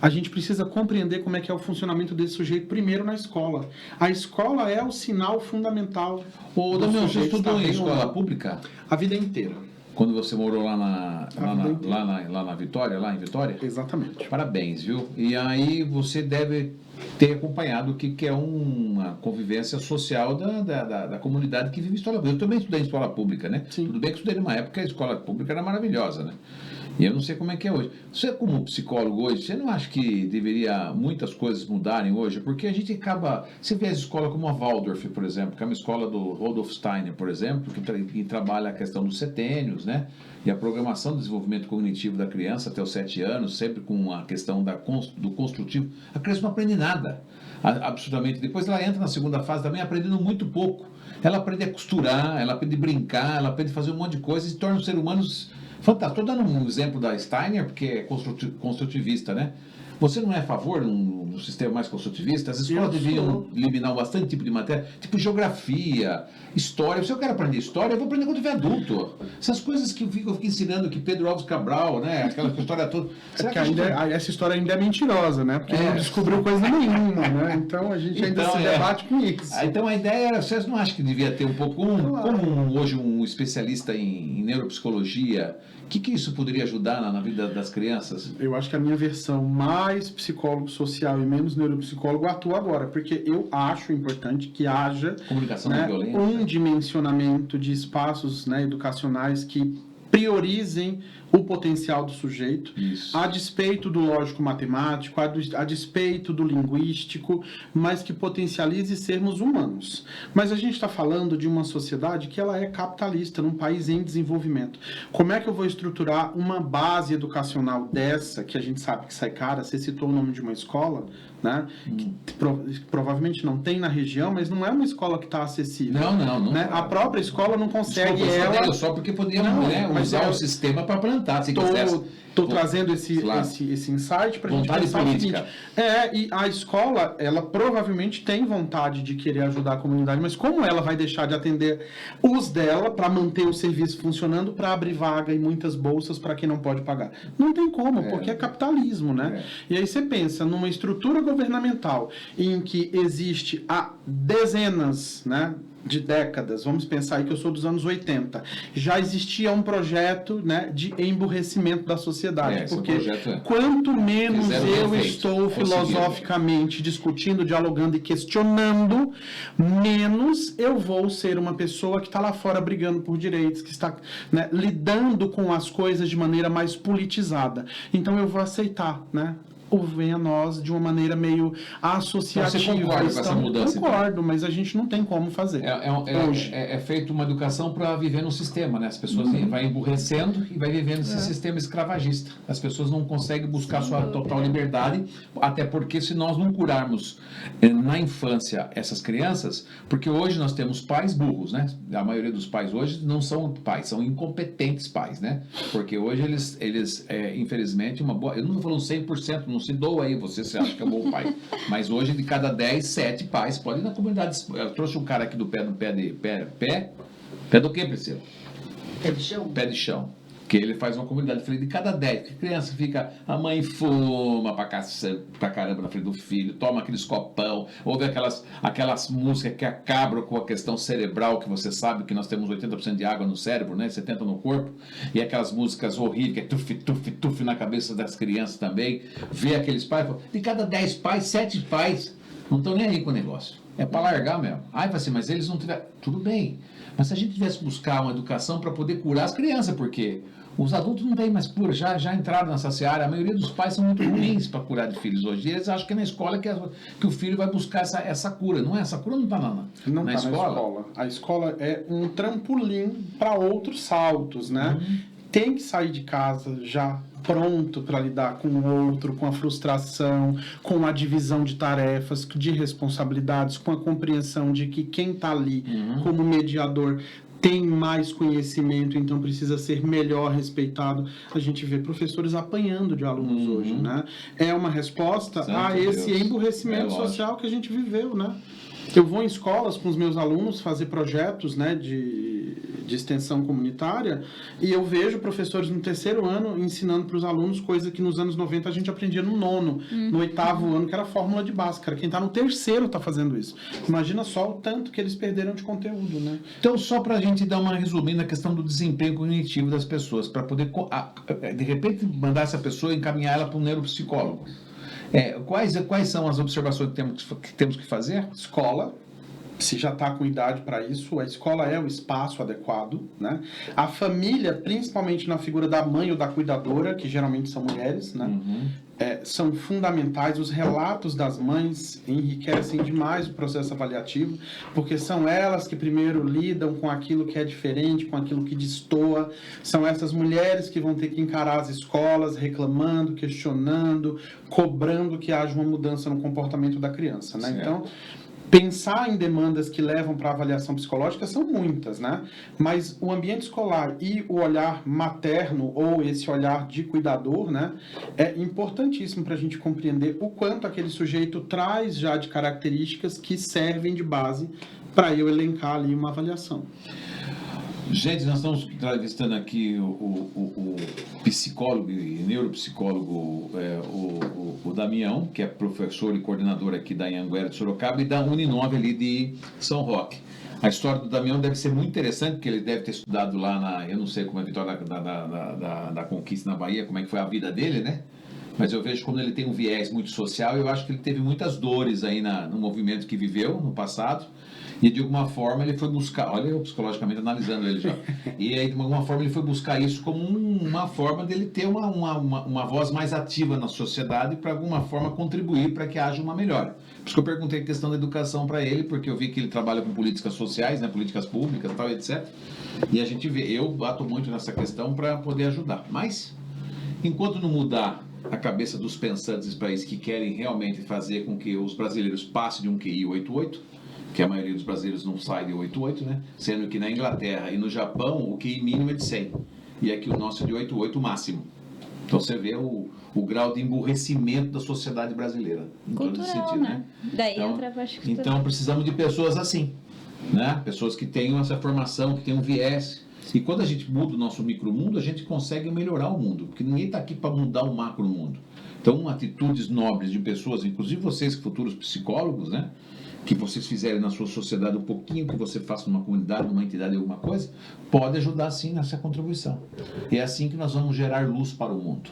A gente precisa compreender como é que é o funcionamento desse sujeito primeiro na escola. A escola é o sinal fundamental. Ô, Damião, você estudou em escola pública? A vida inteira. Quando você morou lá na Vitória, lá em Vitória? Exatamente. Parabéns, viu? E aí você deve ter acompanhado o que é uma convivência social da comunidade que vive em escola pública. Eu também estudei em escola pública, né? Sim. Tudo bem que estudei numa época que a escola pública era maravilhosa, né? E eu não sei como é que é hoje. Você, como psicólogo hoje, você não acha que deveria muitas coisas mudarem hoje? Porque a gente acaba... Você vê a escola como a Waldorf, por exemplo, que é uma escola do Rudolf Steiner, por exemplo, que trabalha a questão dos setênios, né? E a programação do desenvolvimento cognitivo da criança até os 7 anos, sempre com a questão do construtivo. A criança não aprende nada, absolutamente. Depois ela entra na segunda fase também aprendendo muito pouco. Ela aprende a costurar, ela aprende a brincar, ela aprende a fazer um monte de coisas e se torna um ser humano fantástico. Estou dando um exemplo da Steiner, porque é construtivista, né? Você não é a favor de um sistema mais construtivista? As escolas deviam eliminar bastante tipo de matéria, tipo geografia, história. Se eu quero aprender história, eu vou aprender quando tiver adulto. Essas coisas que eu fico ensinando, que Pedro Alves Cabral, né? Aquela história toda. Será que essa história ainda é mentirosa, né? Porque não descobriu coisa nenhuma, né? Então a gente ainda se debate com isso. Então a ideia era, vocês não acham que devia ter um pouco, como hoje um especialista em neuropsicologia, o que isso poderia ajudar na vida das crianças? Eu acho que a minha versão mais psicólogo social e menos neuropsicólogo atua agora, porque eu acho importante que haja comunicação, né, não violência, um dimensionamento de espaços, né, educacionais que priorizem o potencial do sujeito, isso, a despeito do lógico-matemático, a despeito do linguístico, mas que potencialize sermos humanos. Mas a gente está falando de uma sociedade que ela é capitalista, num país em desenvolvimento. Como é que eu vou estruturar uma base educacional dessa, que a gente sabe que sai cara? Você citou o nome de uma escola, né? Que provavelmente não tem na região, mas não é uma escola que está acessível. Não. Né? A própria escola não consegue. Desculpa, só porque podíamos usar o sistema para plantar, se quisesse. Estou trazendo esse insight para a gente pensar o seguinte. E a escola, ela provavelmente tem vontade de querer ajudar a comunidade, mas como ela vai deixar de atender os dela para manter o serviço funcionando, para abrir vaga e muitas bolsas para quem não pode pagar? Não tem como, porque é capitalismo, né? E aí você pensa numa estrutura governamental em que existe há dezenas, né, de décadas, vamos pensar aí que eu sou dos anos 80, já existia um projeto, né, de emburrecimento da sociedade, porque quanto menos eu estou filosoficamente discutindo, dialogando e questionando, menos eu vou ser uma pessoa que está lá fora brigando por direitos, que está, né, lidando com as coisas de maneira mais politizada. Então eu vou aceitar, né, vem a nós de uma maneira meio associativa. Então, você concorda com essa mudança? Concordo, mas a gente não tem como fazer. Hoje. É feito uma educação para viver no sistema, né? As pessoas vão emburrecendo e vai vivendo esse sistema escravagista. As pessoas não conseguem buscar sua total liberdade, até porque se nós não curarmos na infância essas crianças, porque hoje nós temos pais burros, né? A maioria dos pais hoje não são pais, são incompetentes pais, né? Porque hoje eles infelizmente, eu não estou falando 100%, não se doa aí, você acha que é bom pai. Mas hoje, de cada 10, 7 pais podem ir na comunidade. Eu trouxe um cara aqui do pé do quê, Priscila? Pé de chão? Pé de chão. Que ele faz uma comunidade. Falei, de cada 10, que criança fica, a mãe fuma pra caramba na frente do filho, toma aqueles copão, ouve aquelas músicas que acabam com a questão cerebral, que você sabe que nós temos 80% de água no cérebro, né? 70% no corpo, e aquelas músicas horríveis, que é tuf, tuf, tuf na cabeça das crianças também. Vê aqueles pais, de cada 10 pais, 7 pais não estão nem aí com o negócio. É para largar mesmo. Aí fala assim, mas eles não tiveram. Tudo bem. Mas se a gente tivesse que buscar uma educação para poder curar as crianças, porque os adultos não têm mais cura, já entraram nessa seara. A maioria dos pais são muito ruins para curar de filhos hoje. E eles acham que é na escola que o filho vai buscar essa cura. Não é? Essa cura não está na escola. A escola é um trampolim para outros saltos, né? Tem que sair de casa já pronto para lidar com o outro, com a frustração, com a divisão de tarefas, de responsabilidades, com a compreensão de que quem está ali como mediador tem mais conhecimento, então precisa ser melhor respeitado. A gente vê professores apanhando de alunos hoje, né? É uma resposta a esse emburrecimento social que a gente viveu, né? Eu vou em escolas com os meus alunos fazer projetos, né, de extensão comunitária, e eu vejo professores no 3º ano ensinando para os alunos coisa que nos anos 90 a gente aprendia no 9º, no 8º ano, que era a fórmula de Bhaskara. Quem está no 3º está fazendo isso. Imagina só o tanto que eles perderam de conteúdo, né? Então, só para a gente dar uma resumida na questão do desempenho cognitivo das pessoas, para poder, de repente, mandar essa pessoa, encaminhar ela para um neuropsicólogo. Quais são as observações que temos que fazer? Escola, se já está com idade para isso, a escola é o espaço adequado, né? A família, principalmente na figura da mãe ou da cuidadora, que geralmente são mulheres, né? São fundamentais. Os relatos das mães enriquecem demais o processo avaliativo, porque são elas que primeiro lidam com aquilo que é diferente, com aquilo que destoa. São essas mulheres que vão ter que encarar as escolas reclamando, questionando, cobrando que haja uma mudança no comportamento da criança, né? Então, pensar em demandas que levam para a avaliação psicológica são muitas, né? Mas o ambiente escolar e o olhar materno ou esse olhar de cuidador, né, é importantíssimo para a gente compreender o quanto aquele sujeito traz já de características que servem de base para eu elencar ali uma avaliação. Gente, nós estamos entrevistando aqui o psicólogo e neuropsicólogo, o Damião, que é professor e coordenador aqui da Anhanguera de Sorocaba e da Uninove ali de São Roque. A história do Damião deve ser muito interessante, porque ele deve ter estudado lá eu não sei como é a vitória da conquista na Bahia, como é que foi a vida dele, né? Mas eu vejo como ele tem um viés muito social, eu acho que ele teve muitas dores aí no movimento que viveu no passado. E de alguma forma ele foi buscar, olha eu psicologicamente analisando ele já, e aí de alguma forma ele foi buscar isso como uma forma dele ter uma voz mais ativa na sociedade e para alguma forma contribuir para que haja uma melhora. Por isso que eu perguntei a questão da educação para ele, porque eu vi que ele trabalha com políticas sociais, né, políticas públicas tal, etc. E a gente vê, eu bato muito nessa questão para poder ajudar. Mas, enquanto não mudar a cabeça dos pensantes para isso que querem realmente fazer com que os brasileiros passem de um QI 88, que a maioria dos brasileiros não sai de 88, né? Sendo que na Inglaterra e no Japão o QI mínimo é de 100. E aqui o nosso é de 88 máximo. Então você vê o grau de emburrecimento da sociedade brasileira. Em todo esse sentido, né? Daí entra a parte cultural. Então precisamos de pessoas assim, né? Pessoas que tenham essa formação, que tenham viés. E quando a gente muda o nosso micromundo, a gente consegue melhorar o mundo. Porque ninguém está aqui para mudar o macromundo. Então atitudes nobres de pessoas, inclusive vocês, futuros psicólogos, né? Que vocês fizerem na sua sociedade um pouquinho, que você faça numa comunidade, numa entidade, alguma coisa, pode ajudar sim nessa contribuição. E é assim que nós vamos gerar luz para o mundo.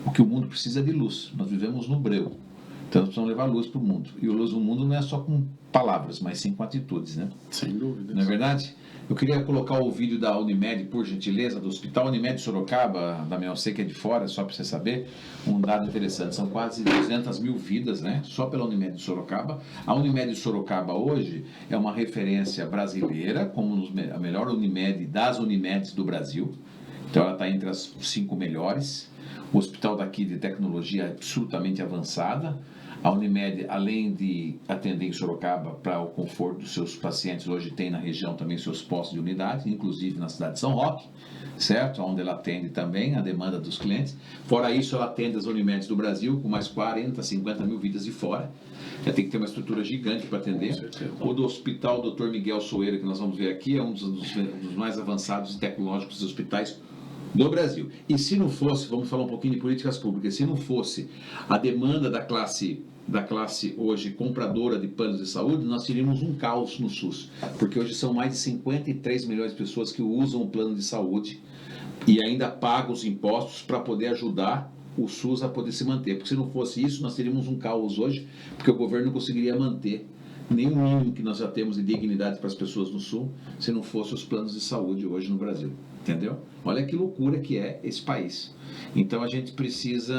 Porque o mundo precisa de luz. Nós vivemos no breu. Então nós precisamos levar luz para o mundo. E a luz no mundo não é só com palavras, mas sim com atitudes, né? Sem dúvida. Não é verdade? Eu queria colocar o vídeo da Unimed, por gentileza, do Hospital Unimed Sorocaba, Damião, eu sei que é de fora, só para você saber, um dado interessante, são quase 200 mil vidas, né, só pela Unimed de Sorocaba. A Unimed de Sorocaba hoje é uma referência brasileira, como a melhor Unimed das Unimedes do Brasil, então ela está entre as 5 melhores. O hospital daqui de tecnologia absolutamente avançada. A Unimed, além de atender em Sorocaba para o conforto dos seus pacientes, hoje tem na região também seus postos de unidade, inclusive na cidade de São Roque, certo? Onde ela atende também a demanda dos clientes. Fora isso, ela atende as Unimedes do Brasil, com mais 40, 50 mil vidas de fora. Já tem que ter uma estrutura gigante para atender. O do Hospital Dr. Miguel Soeiro, que nós vamos ver aqui, é um dos mais avançados e tecnológicos hospitais do Brasil. E se não fosse, vamos falar um pouquinho de políticas públicas, se não fosse a demanda da classe hoje compradora de planos de saúde, nós teríamos um caos no SUS, porque hoje são mais de 53 milhões de pessoas que usam o plano de saúde e ainda pagam os impostos para poder ajudar o SUS a poder se manter, porque se não fosse isso, nós teríamos um caos hoje, porque o governo não conseguiria manter nem o mínimo que nós já temos de dignidade para as pessoas no Sul, se não fossem os planos de saúde hoje no Brasil, entendeu? Olha que loucura que é esse país. Então a gente precisa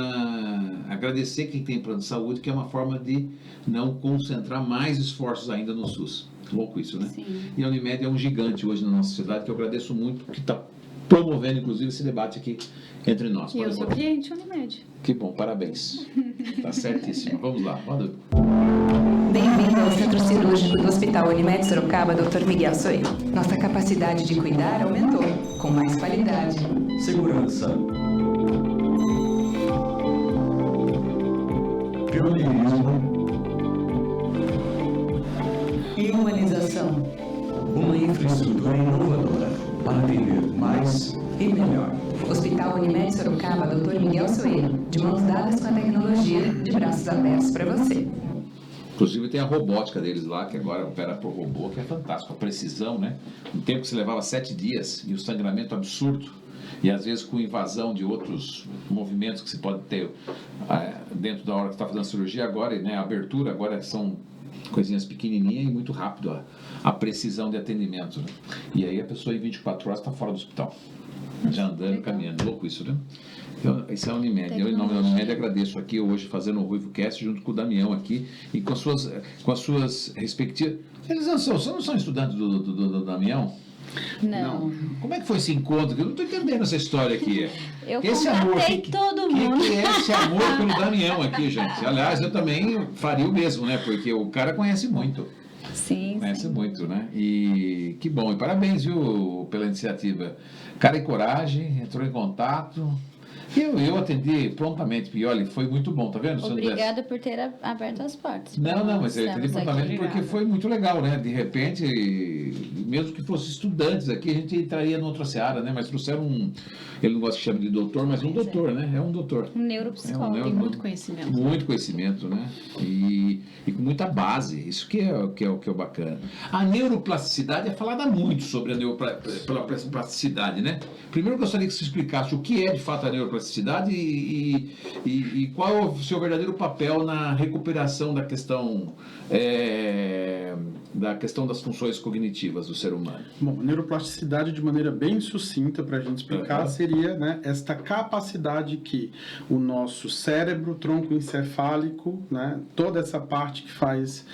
agradecer quem tem plano de saúde, que é uma forma de não concentrar mais esforços ainda no SUS. Louco isso, né? Sim. E a Unimed é um gigante hoje na nossa sociedade, que eu agradeço muito, que está promovendo, inclusive, esse debate aqui entre nós. E eu sou cliente Unimed. Que bom, parabéns. Tá certíssimo. Vamos lá, roda. Bem-vindo ao Centro Cirúrgico do Hospital Unimed Sorocaba, Dr. Miguel Soeiro. Nossa capacidade de cuidar aumentou, com mais qualidade, segurança, pioneirismo e humanização. uma infraestrutura inovadora para atender mais E melhor. Hospital Unimed Sorocaba, Dr. Miguel Soeiro. De mãos dadas com a tecnologia, de braços abertos para você. Inclusive tem a robótica deles lá, que agora opera por robô, que é fantástico. A precisão, né? Um tempo que se levava 7 dias e o sangramento absurdo. E às vezes com invasão de outros movimentos que se pode ter dentro da hora que está fazendo a cirurgia, agora, né? A abertura agora são coisinhas pequenininhas e muito rápido a precisão de atendimento. Né? E aí a pessoa em 24 horas está fora do hospital. Já andando, caminhando. Louco isso, né? Então, isso é a Unimed. Eu, em nome da Unimed, agradeço aqui hoje fazendo o RuivoCast junto com o Damião aqui e com as suas respectivas... Eles não são estudantes do Damião? Não. Como é que foi esse encontro? Eu não estou entendendo essa história aqui. Eu Esse amor, contratei todo mundo. que é esse amor pelo Damião aqui, gente? Aliás, eu também faria o mesmo, né? Porque o cara conhece muito. Sim, Conhece sim. muito, né? E que bom. E parabéns, viu, pela iniciativa. Cara e coragem, entrou em contato. Eu atendi prontamente, e olha, foi muito bom, tá vendo? Se eu não tivesse- Obrigada por ter aberto as portas. Não, mas eu atendi Estamos prontamente aqui. porque foi muito legal, né? De repente, mesmo que fosse estudantes aqui, a gente entraria em outra seara, né? Mas trouxeram ele não gosta que chame de doutor, mas um doutor, né? É um doutor. Um neuropsicólogo. É um Tem muito conhecimento. Muito conhecimento, né? E com muita base. Isso que é o bacana. A neuroplasticidade é falada muito sobre a neuroplasticidade, né? Primeiro eu gostaria que você explicasse o que é de fato a neuroplasticidade e qual é o seu verdadeiro papel na recuperação da questão das funções cognitivas do ser humano. Bom, neuroplasticidade, de maneira bem sucinta, para a gente explicar, Uhum. seria, né, esta capacidade que o nosso cérebro, tronco encefálico, né, toda essa parte que faz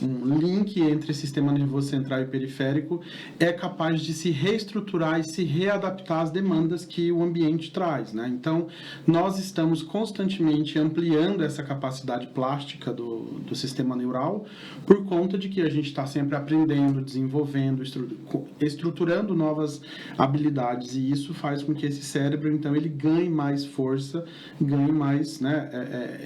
um link entre sistema nervoso central e periférico, é capaz de se reestruturar e se readaptar às demandas que o ambiente traz, né? Então, nós estamos constantemente ampliando essa capacidade plástica do sistema neural por conta de que a gente está sempre aprendendo, desenvolvendo, estruturando novas habilidades, e isso faz com que esse cérebro, então, ele ganhe mais força, ganhe mais, né,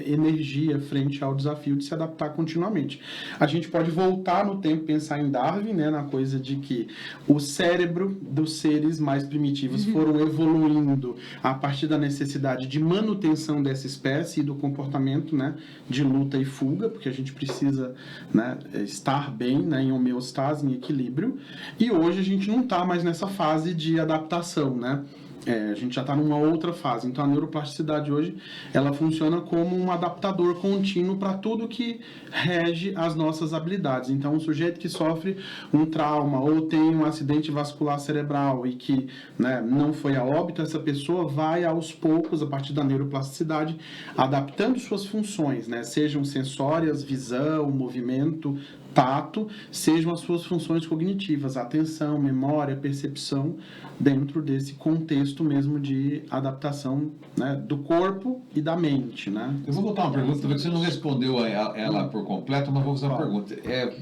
energia frente ao desafio de se adaptar continuamente. A gente pode voltar no tempo e pensar em Darwin, né, na coisa de que o cérebro dos seres mais primitivos foram evoluindo a partir da necessidade de manutenção dessa espécie e do comportamento, né, de luta e fuga, porque a gente precisa, né, estar bem, né, em homeostase, em equilíbrio, e hoje a gente não está mais nessa fase de adaptação, né? A gente já está numa outra fase. Então, a neuroplasticidade hoje, ela funciona como um adaptador contínuo para tudo que rege as nossas habilidades. Então, um sujeito que sofre um trauma ou tem um acidente vascular cerebral e que, né, não foi a óbito, essa pessoa vai aos poucos, a partir da neuroplasticidade, adaptando suas funções, né, sejam sensórias, visão, movimento, tato, sejam as suas funções cognitivas, atenção, memória, percepção, dentro desse contexto mesmo de adaptação, né, do corpo e da mente, né? Eu vou botar uma pergunta, talvez você não respondeu ela por completo, mas vou fazer uma pergunta.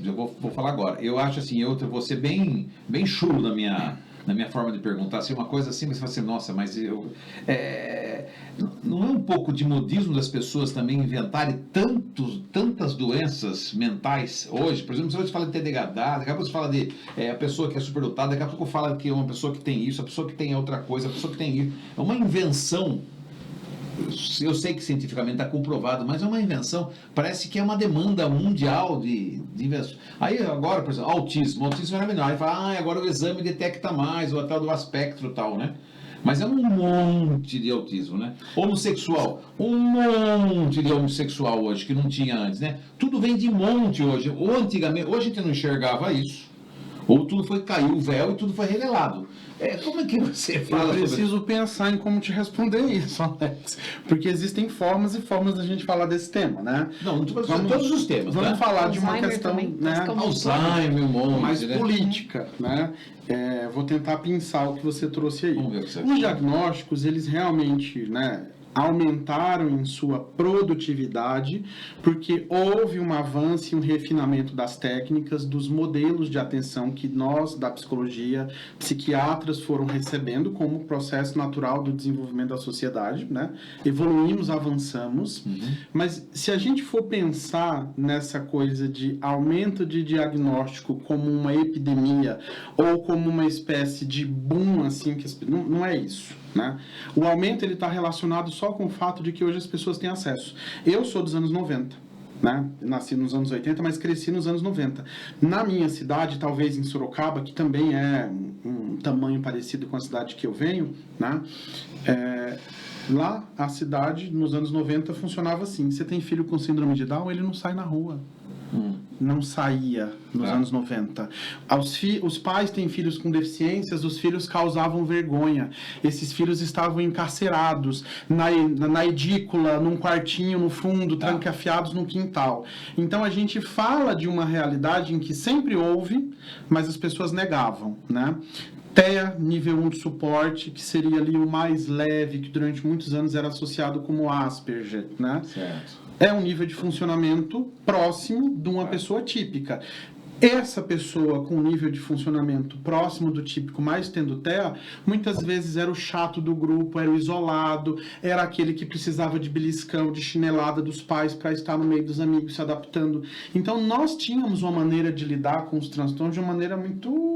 Eu vou falar agora. Eu acho assim, eu vou ser bem chulo na minha forma de perguntar, assim, uma coisa assim, mas você fala assim, nossa, mas não é um pouco de modismo das pessoas também inventarem tantas doenças mentais hoje? Por exemplo, se você fala de TDAH, daqui a pouco você fala de a pessoa que é superdotada, daqui a pouco fala que é uma pessoa que tem isso, a pessoa que tem outra coisa, a pessoa que tem isso. É uma invenção. Eu sei que cientificamente está comprovado, mas é uma invenção. Parece que é uma demanda mundial de invenção. Aí agora, por exemplo, autismo era menor. Aí fala, agora o exame detecta mais, o tal do aspecto e tal, né? Mas é um monte de autismo, né? Homossexual, um monte de homossexual hoje, que não tinha antes, né? Tudo vem de monte hoje. Ou antigamente, hoje a gente não enxergava isso. Ou tudo caiu o véu e tudo foi revelado. Como é que você fala? Eu preciso pensar em como te responder isso, Alex. Porque existem formas e formas da gente falar desse tema, né? Não estou falando todos os temas. Vamos falar de uma Alzheimer questão, também, né? Alzheimer, um monte, mais né? política, né? Vou tentar pensar o que você trouxe aí. Vamos ver o que você Os diagnósticos, eles realmente, né, aumentaram em sua produtividade, porque houve um avanço e um refinamento das técnicas, dos modelos de atenção que nós, da psicologia, psiquiatras foram recebendo como processo natural do desenvolvimento da sociedade, né? Evoluímos, avançamos, mas se a gente for pensar nessa coisa de aumento de diagnóstico como uma epidemia ou como uma espécie de boom, assim, não é isso. Né? O aumento está relacionado só com o fato de que hoje as pessoas têm acesso. Eu sou dos anos 90, né? Nasci nos anos 80, mas cresci nos anos 90. Na minha cidade, talvez em Sorocaba, que também é um tamanho parecido com a cidade que eu venho, né? Lá, a cidade, nos anos 90, funcionava assim. Você tem filho com síndrome de Down, ele não sai na rua. Não saía nos anos 90. Os pais têm filhos com deficiências, os filhos causavam vergonha. Esses filhos estavam encarcerados na edícula, num quartinho no fundo, trancafiados no quintal. Então a gente fala de uma realidade em que sempre houve, mas as pessoas negavam, né? TEA, nível 1 de suporte, que seria ali o mais leve, que durante muitos anos era associado como Asperger, né? Certo. É um nível de funcionamento próximo de uma pessoa típica. Essa pessoa com nível de funcionamento próximo do típico, mais tendo TEA, muitas vezes era o chato do grupo, era o isolado, era aquele que precisava de beliscão, de chinelada dos pais para estar no meio dos amigos, se adaptando. Então, nós tínhamos uma maneira de lidar com os transtornos de uma maneira muito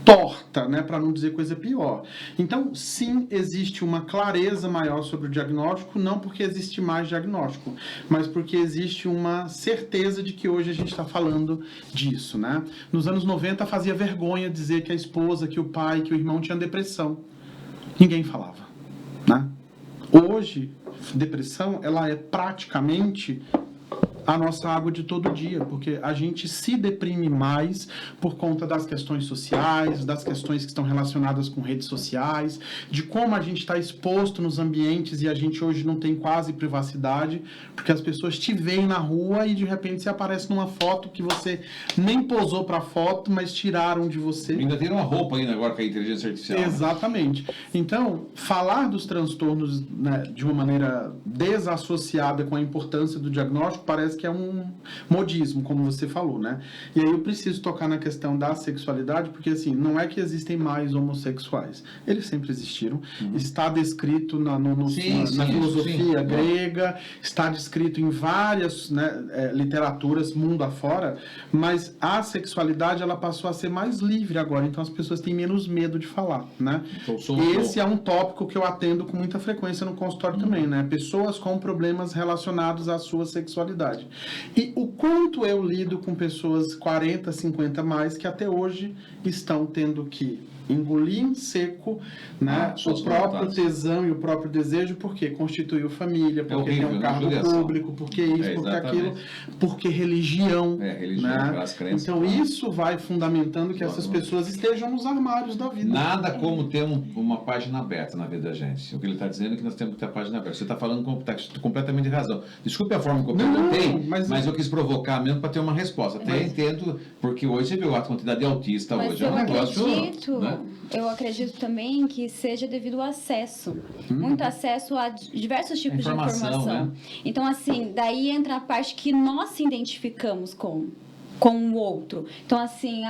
torta, né, para não dizer coisa pior. Então, sim, existe uma clareza maior sobre o diagnóstico, não porque existe mais diagnóstico, mas porque existe uma certeza de que hoje a gente está falando disso, né? Nos anos 90 fazia vergonha dizer que a esposa, que o pai, que o irmão tinha depressão. Ninguém falava, né? Hoje, depressão, ela é praticamente a nossa água de todo dia, porque a gente se deprime mais por conta das questões sociais, das questões que estão relacionadas com redes sociais, de como a gente está exposto nos ambientes e a gente hoje não tem quase privacidade, porque as pessoas te veem na rua e de repente você aparece numa foto que você nem posou para a foto, mas tiraram de você. Ainda tem uma roupa ainda agora com a inteligência artificial. Exatamente. Né? Então, falar dos transtornos, né, de uma maneira desassociada com a importância do diagnóstico parece que é um modismo, como você falou, né? E aí eu preciso tocar na questão da sexualidade, porque assim, não é que existem mais homossexuais. Eles sempre existiram. Está descrito na filosofia grega, está descrito em várias, né, literaturas mundo afora, mas a sexualidade ela passou a ser mais livre agora, então as pessoas têm menos medo de falar, né? Esse é um tópico que eu atendo com muita frequência no consultório também, né? Pessoas com problemas relacionados à sua sexualidade. E o quanto eu lido com pessoas 40, 50 mais que até hoje estão tendo que engolir em seco, né, suas o próprio vontades. tesão e o próprio desejo, porque constituiu família, porque horrível, tem um né? cargo Judiação. público, porque isso, porque Exatamente. aquilo, porque religião. Religião, né? aquelas crenças. Então claro. isso vai fundamentando que essas pessoas estejam nos armários da vida. Nada como ter uma página aberta na vida da gente. O que ele está dizendo é que nós temos que ter a página aberta. Você está falando tá completamente de razão. Desculpe a forma como eu Não, perguntei, mas- mas eu quis provocar mesmo para ter uma resposta. Até entendo, porque hoje você viu a quantidade de autista Mas hoje. É eu um negócio. acredito, Né? eu acredito também que seja devido ao acesso. Muito acesso a diversos tipos de informação. né? Então, assim, daí entra a parte que nós se identificamos com o outro. Então, assim,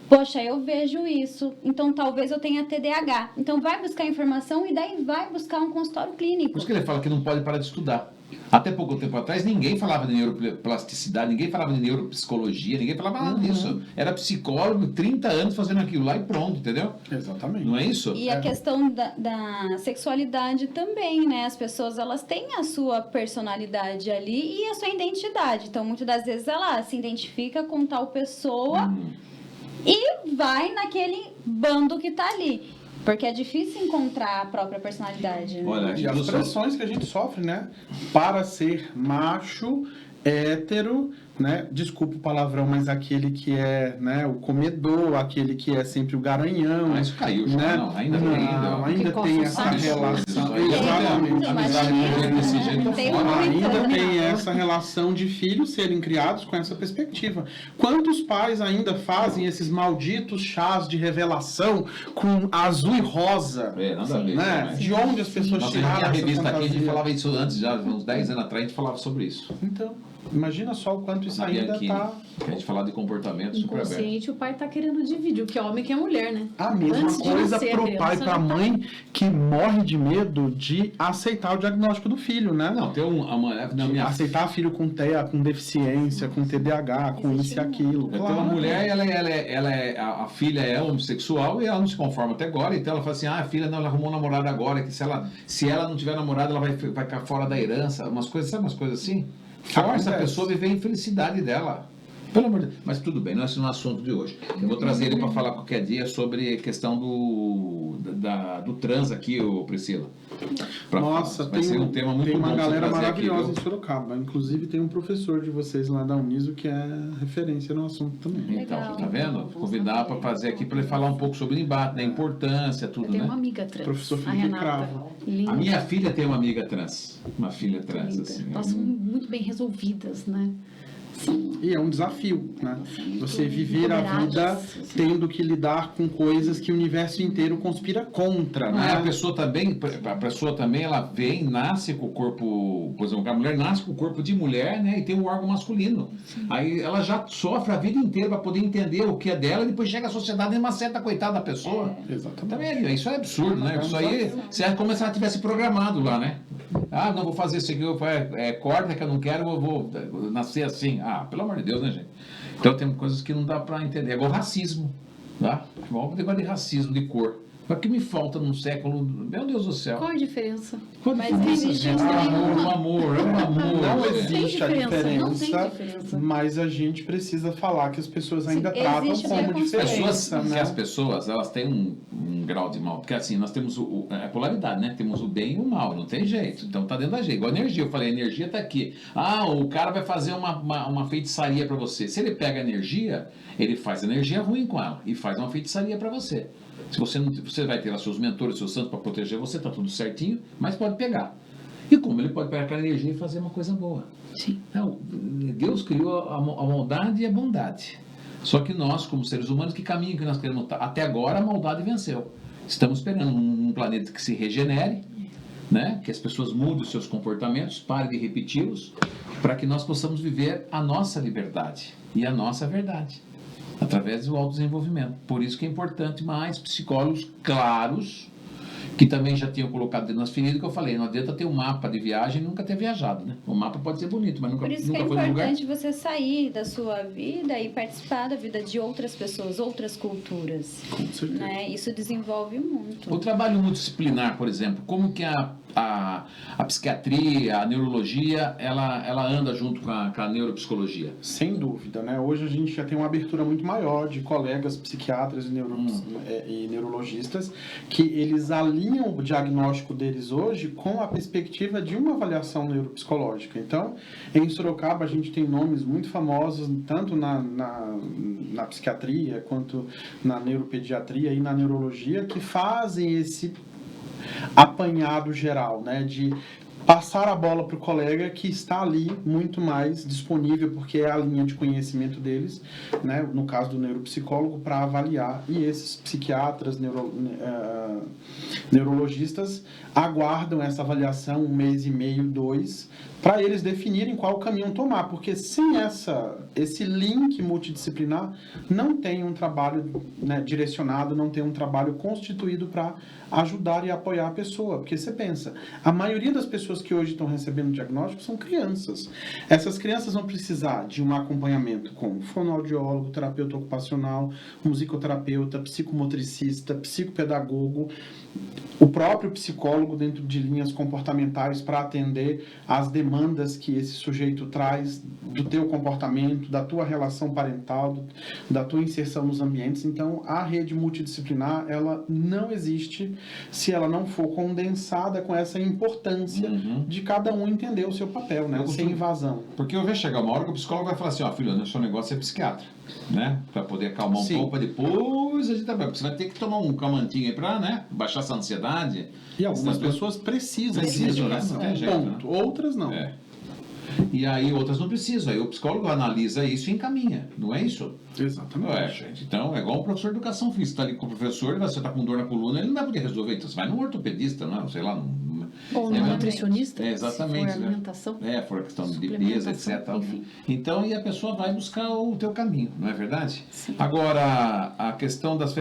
poxa, eu vejo isso, então talvez eu tenha TDAH. Então, vai buscar informação e daí vai buscar um consultório clínico. Por isso que ele fala que não pode parar de estudar. Até pouco tempo atrás, ninguém falava de neuroplasticidade, ninguém falava de neuropsicologia, ninguém falava nada disso. Era psicólogo, 30 anos fazendo aquilo lá e pronto, entendeu? Exatamente. Não é isso? E a questão da sexualidade também, né? As pessoas, elas têm a sua personalidade ali e a sua identidade. Então, muitas das vezes, ela se identifica com tal pessoa e vai naquele bando que tá ali. Porque é difícil encontrar a própria personalidade. Né? Olha, E as pressões que a gente sofre, né? Para ser macho, hétero, né? Desculpa o palavrão, mas aquele que é, né, o comedor, aquele que é sempre o garanhão. Mas caiu já, né? não, ainda não, tem. ainda Que tem coça o essa saco. relação. Isso aí, Exatamente. amizade desse jeito Tem fora. muito. Ainda tem essa relação de filhos serem criados com essa perspectiva. Quantos pais ainda fazem esses malditos chás de revelação com azul e rosa? Nada a ver. Né? Mas- De onde as pessoas Nós tiraram tinha a essa revista aqui, a gente fantasia? falava isso antes, já uns 10 anos atrás, a gente falava sobre isso. Então, imagina só o quanto isso Na ainda Bianchini, está... que a gente falava de comportamento super aberto. Inconsciente, o pai tá querendo dividir o que é homem e o que é mulher, né? A mesma Antes de coisa nascer a pro criança, pai e já pra tá. mãe que morre de medo de aceitar o diagnóstico do filho, né? Não, tem De minha aceitar filho com TEA, com deficiência, com TDAH, com isso e aquilo. Eu tenho uma mulher, a filha é homossexual e ela não se conforma até agora, então ela fala assim, a filha não, ela arrumou um namorado agora, que se ela não tiver namorado, ela vai ficar fora da herança, umas coisas, sabe umas coisas assim? Força a Acontece. pessoa a viver a infelicidade dela. Pelo amor de Deus. Mas tudo bem, não é esse o assunto de hoje. Eu vou trazer ele para falar qualquer dia sobre a questão do trans aqui, Priscila. Nossa, vai ser um tema muito tem uma bom pra você galera trazer maravilhosa aqui, em Sorocaba. Inclusive tem um professor de vocês lá da Uniso que é referência no assunto também. Então, Legal. tá vendo? Vou convidar para fazer aqui para ele falar um pouco sobre o embate, né? A importância, Eu tudo, tenho uma né? amiga trans, Professor a Felipe Renata. Cravo. Linda, A minha filha tem uma amiga trans. Uma filha trans, linda. assim. Elas são muito bem resolvidas, né? São E é um desafio, né? Você muito viver a vida empoderadas, assim. tendo que lidar com coisas que o universo inteiro conspira contra, né? A pessoa também, ela vem, nasce com o corpo, por exemplo, a mulher nasce com o corpo de mulher, né, e tem um órgão masculino. Aí ela já sofre a vida inteira para poder entender o que é dela, e depois chega a sociedade e maceta a coitada da pessoa. Exatamente. Também, isso é absurdo, né? Isso aí é como se ela tivesse programado lá, né? Não vou fazer isso aqui, corta que eu não quero, eu vou nascer assim. Pelo amor de Deus, né, gente? Então tem coisas que não dá para entender. É igual racismo, tá? Igual o negócio de racismo, de cor. O que me falta num século... Meu Deus do céu. Qual a diferença? Qual a Mas diferença, existe gente? nenhuma. É um amor. Não gente. existe a diferença, não tem diferença, diferença. mas a gente precisa falar que as pessoas ainda Sim, tratam existe como preconceito. diferença, Se né? as pessoas, elas têm um grau de mal, porque assim, nós temos a polaridade, né? Temos o bem e o mal, não tem jeito. Então tá dentro da gente. Igual a energia, eu falei, a energia tá aqui. O cara vai fazer uma feitiçaria para você. Se ele pega a energia, ele faz energia ruim com ela e faz uma feitiçaria para você. Se você não, você vai ter lá seus mentores, seus santos para proteger você, tá tudo certinho, mas pode pegar. E como ele pode pegar aquela energia e fazer uma coisa boa? Sim. Não, Deus criou a maldade e a bondade. Só que nós, como seres humanos, que caminho que nós queremos estar? Até agora a maldade venceu. Estamos esperando um planeta que se regenere, né? Que as pessoas mudem os seus comportamentos, parem de repeti-los, para que nós possamos viver a nossa liberdade e a nossa verdade, através do autodesenvolvimento. Por isso que é importante mais psicólogos claros, que também já tinham colocado dentro das feridas, que eu falei, não adianta ter um mapa de viagem e nunca ter viajado, né? O mapa pode ser bonito, mas nunca, Por isso que nunca é foi no lugar. importante você sair da sua vida e participar da vida de outras pessoas, outras culturas. Com certeza. Né? Isso desenvolve muito. O trabalho multidisciplinar, por exemplo, como que a a psiquiatria, a neurologia, ela anda junto com a neuropsicologia? Sem dúvida, né? Hoje a gente já tem uma abertura muito maior de colegas psiquiatras e neurologistas que eles alinham o diagnóstico deles hoje com a perspectiva de uma avaliação neuropsicológica. Então, em Sorocaba a gente tem nomes muito famosos, tanto na psiquiatria quanto na neuropediatria e na neurologia, que fazem esse apanhado geral, né, de passar a bola para o colega que está ali muito mais disponível, porque é a linha de conhecimento deles, né, no caso do neuropsicólogo, para avaliar. E esses psiquiatras, neurologistas aguardam essa avaliação 1 mês e meio, 2, para eles definirem qual caminho tomar, porque sem esse link multidisciplinar, não tem um trabalho, né, direcionado, não tem um trabalho constituído para ajudar e apoiar a pessoa. Porque você pensa, a maioria das pessoas que hoje estão recebendo diagnóstico são crianças. Essas crianças vão precisar de um acompanhamento com fonoaudiólogo, terapeuta ocupacional, musicoterapeuta, psicomotricista, psicopedagogo, o próprio psicólogo dentro de linhas comportamentais para atender às demandas que esse sujeito traz do teu comportamento, da tua relação parental, da tua inserção nos ambientes. Então, a rede multidisciplinar, ela não existe se ela não for condensada com essa importância de cada um entender o seu papel, né? Sem invasão. Porque eu vejo chegar uma hora que o psicólogo vai falar assim, ó, filho, o seu negócio é psiquiatra, né? Para poder acalmar um pouco, para depois a gente trabalha. Porque você vai ter que tomar um calmantinho aí para, né, baixar essa ansiedade. E algumas pessoas precisam de medicação, né? Ponto. Outras não. É. E aí outras não precisam. Aí o psicólogo analisa isso e encaminha, não é isso? Exatamente. Gente. Então, é igual um professor de educação física, está ali com o professor, você está com dor na coluna, ele não vai poder resolver. Então, você vai num ortopedista, não, sei lá, ou no nutricionista, exatamente, se for alimentação. For questão de peso, etc. Enfim. Então, e a pessoa vai buscar o teu caminho, não é verdade? Sim. Agora, a questão das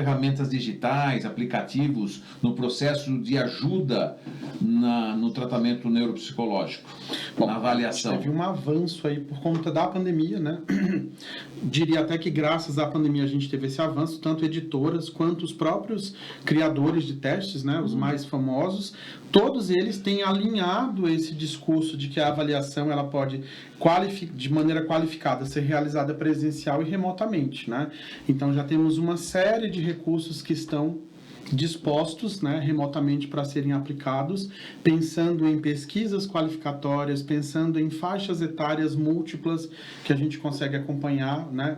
digitais, aplicativos, no processo de ajuda no tratamento neuropsicológico, na avaliação. Teve um avanço aí por conta da pandemia, né? Diria até que graças à pandemia a gente teve esse avanço, tanto editoras quanto os próprios criadores de testes, né? Os mais famosos, todos eles têm alinhado esse discurso de que a avaliação ela pode de maneira qualificada ser realizada presencial e remotamente, né? Então já temos uma série de recursos que estão dispostos, né, remotamente para serem aplicados, pensando em pesquisas qualificatórias, pensando em faixas etárias múltiplas que a gente consegue acompanhar, né,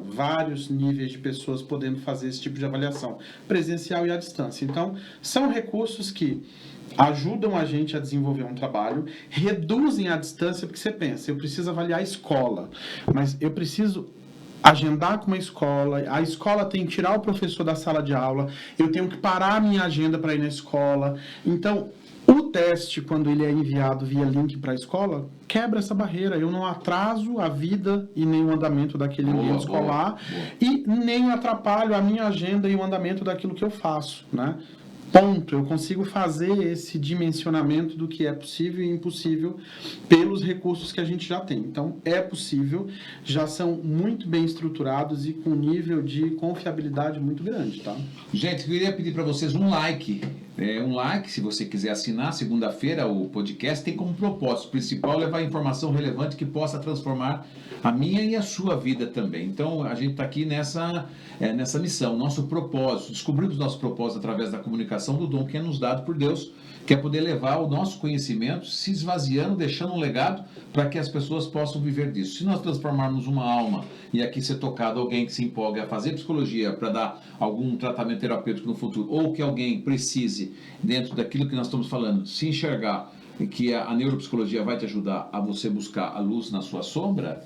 vários níveis de pessoas podendo fazer esse tipo de avaliação, presencial e à distância. Então, são recursos que ajudam a gente a desenvolver um trabalho, reduzem a distância, porque você pensa, eu preciso avaliar a escola, mas eu preciso agendar com uma escola, a escola tem que tirar o professor da sala de aula, eu tenho que parar a minha agenda para ir na escola. Então, o teste, quando ele é enviado via link para a escola, quebra essa barreira. Eu não atraso a vida e nem o andamento daquele ambiente escolar e nem atrapalho a minha agenda e o andamento daquilo que eu faço, né? Ponto. Eu consigo fazer esse dimensionamento do que é possível e impossível pelos recursos que a gente já tem. Então, é possível, já são muito bem estruturados e com nível de confiabilidade muito grande, tá? Gente, eu queria pedir para vocês um like. Um like, se você quiser assinar, segunda-feira o podcast tem como propósito principal levar informação relevante que possa transformar a minha e a sua vida também. Então, a gente está aqui nessa missão, nosso propósito, descobrimos nosso propósito através da comunicação do dom que é nos dado por Deus, que é poder levar o nosso conhecimento se esvaziando, deixando um legado para que as pessoas possam viver disso. Se nós transformarmos uma alma e aqui ser tocado alguém que se empolga a fazer psicologia para dar algum tratamento terapêutico no futuro, ou que alguém precise, dentro daquilo que nós estamos falando, se enxergar que a neuropsicologia vai te ajudar a você buscar a luz na sua sombra,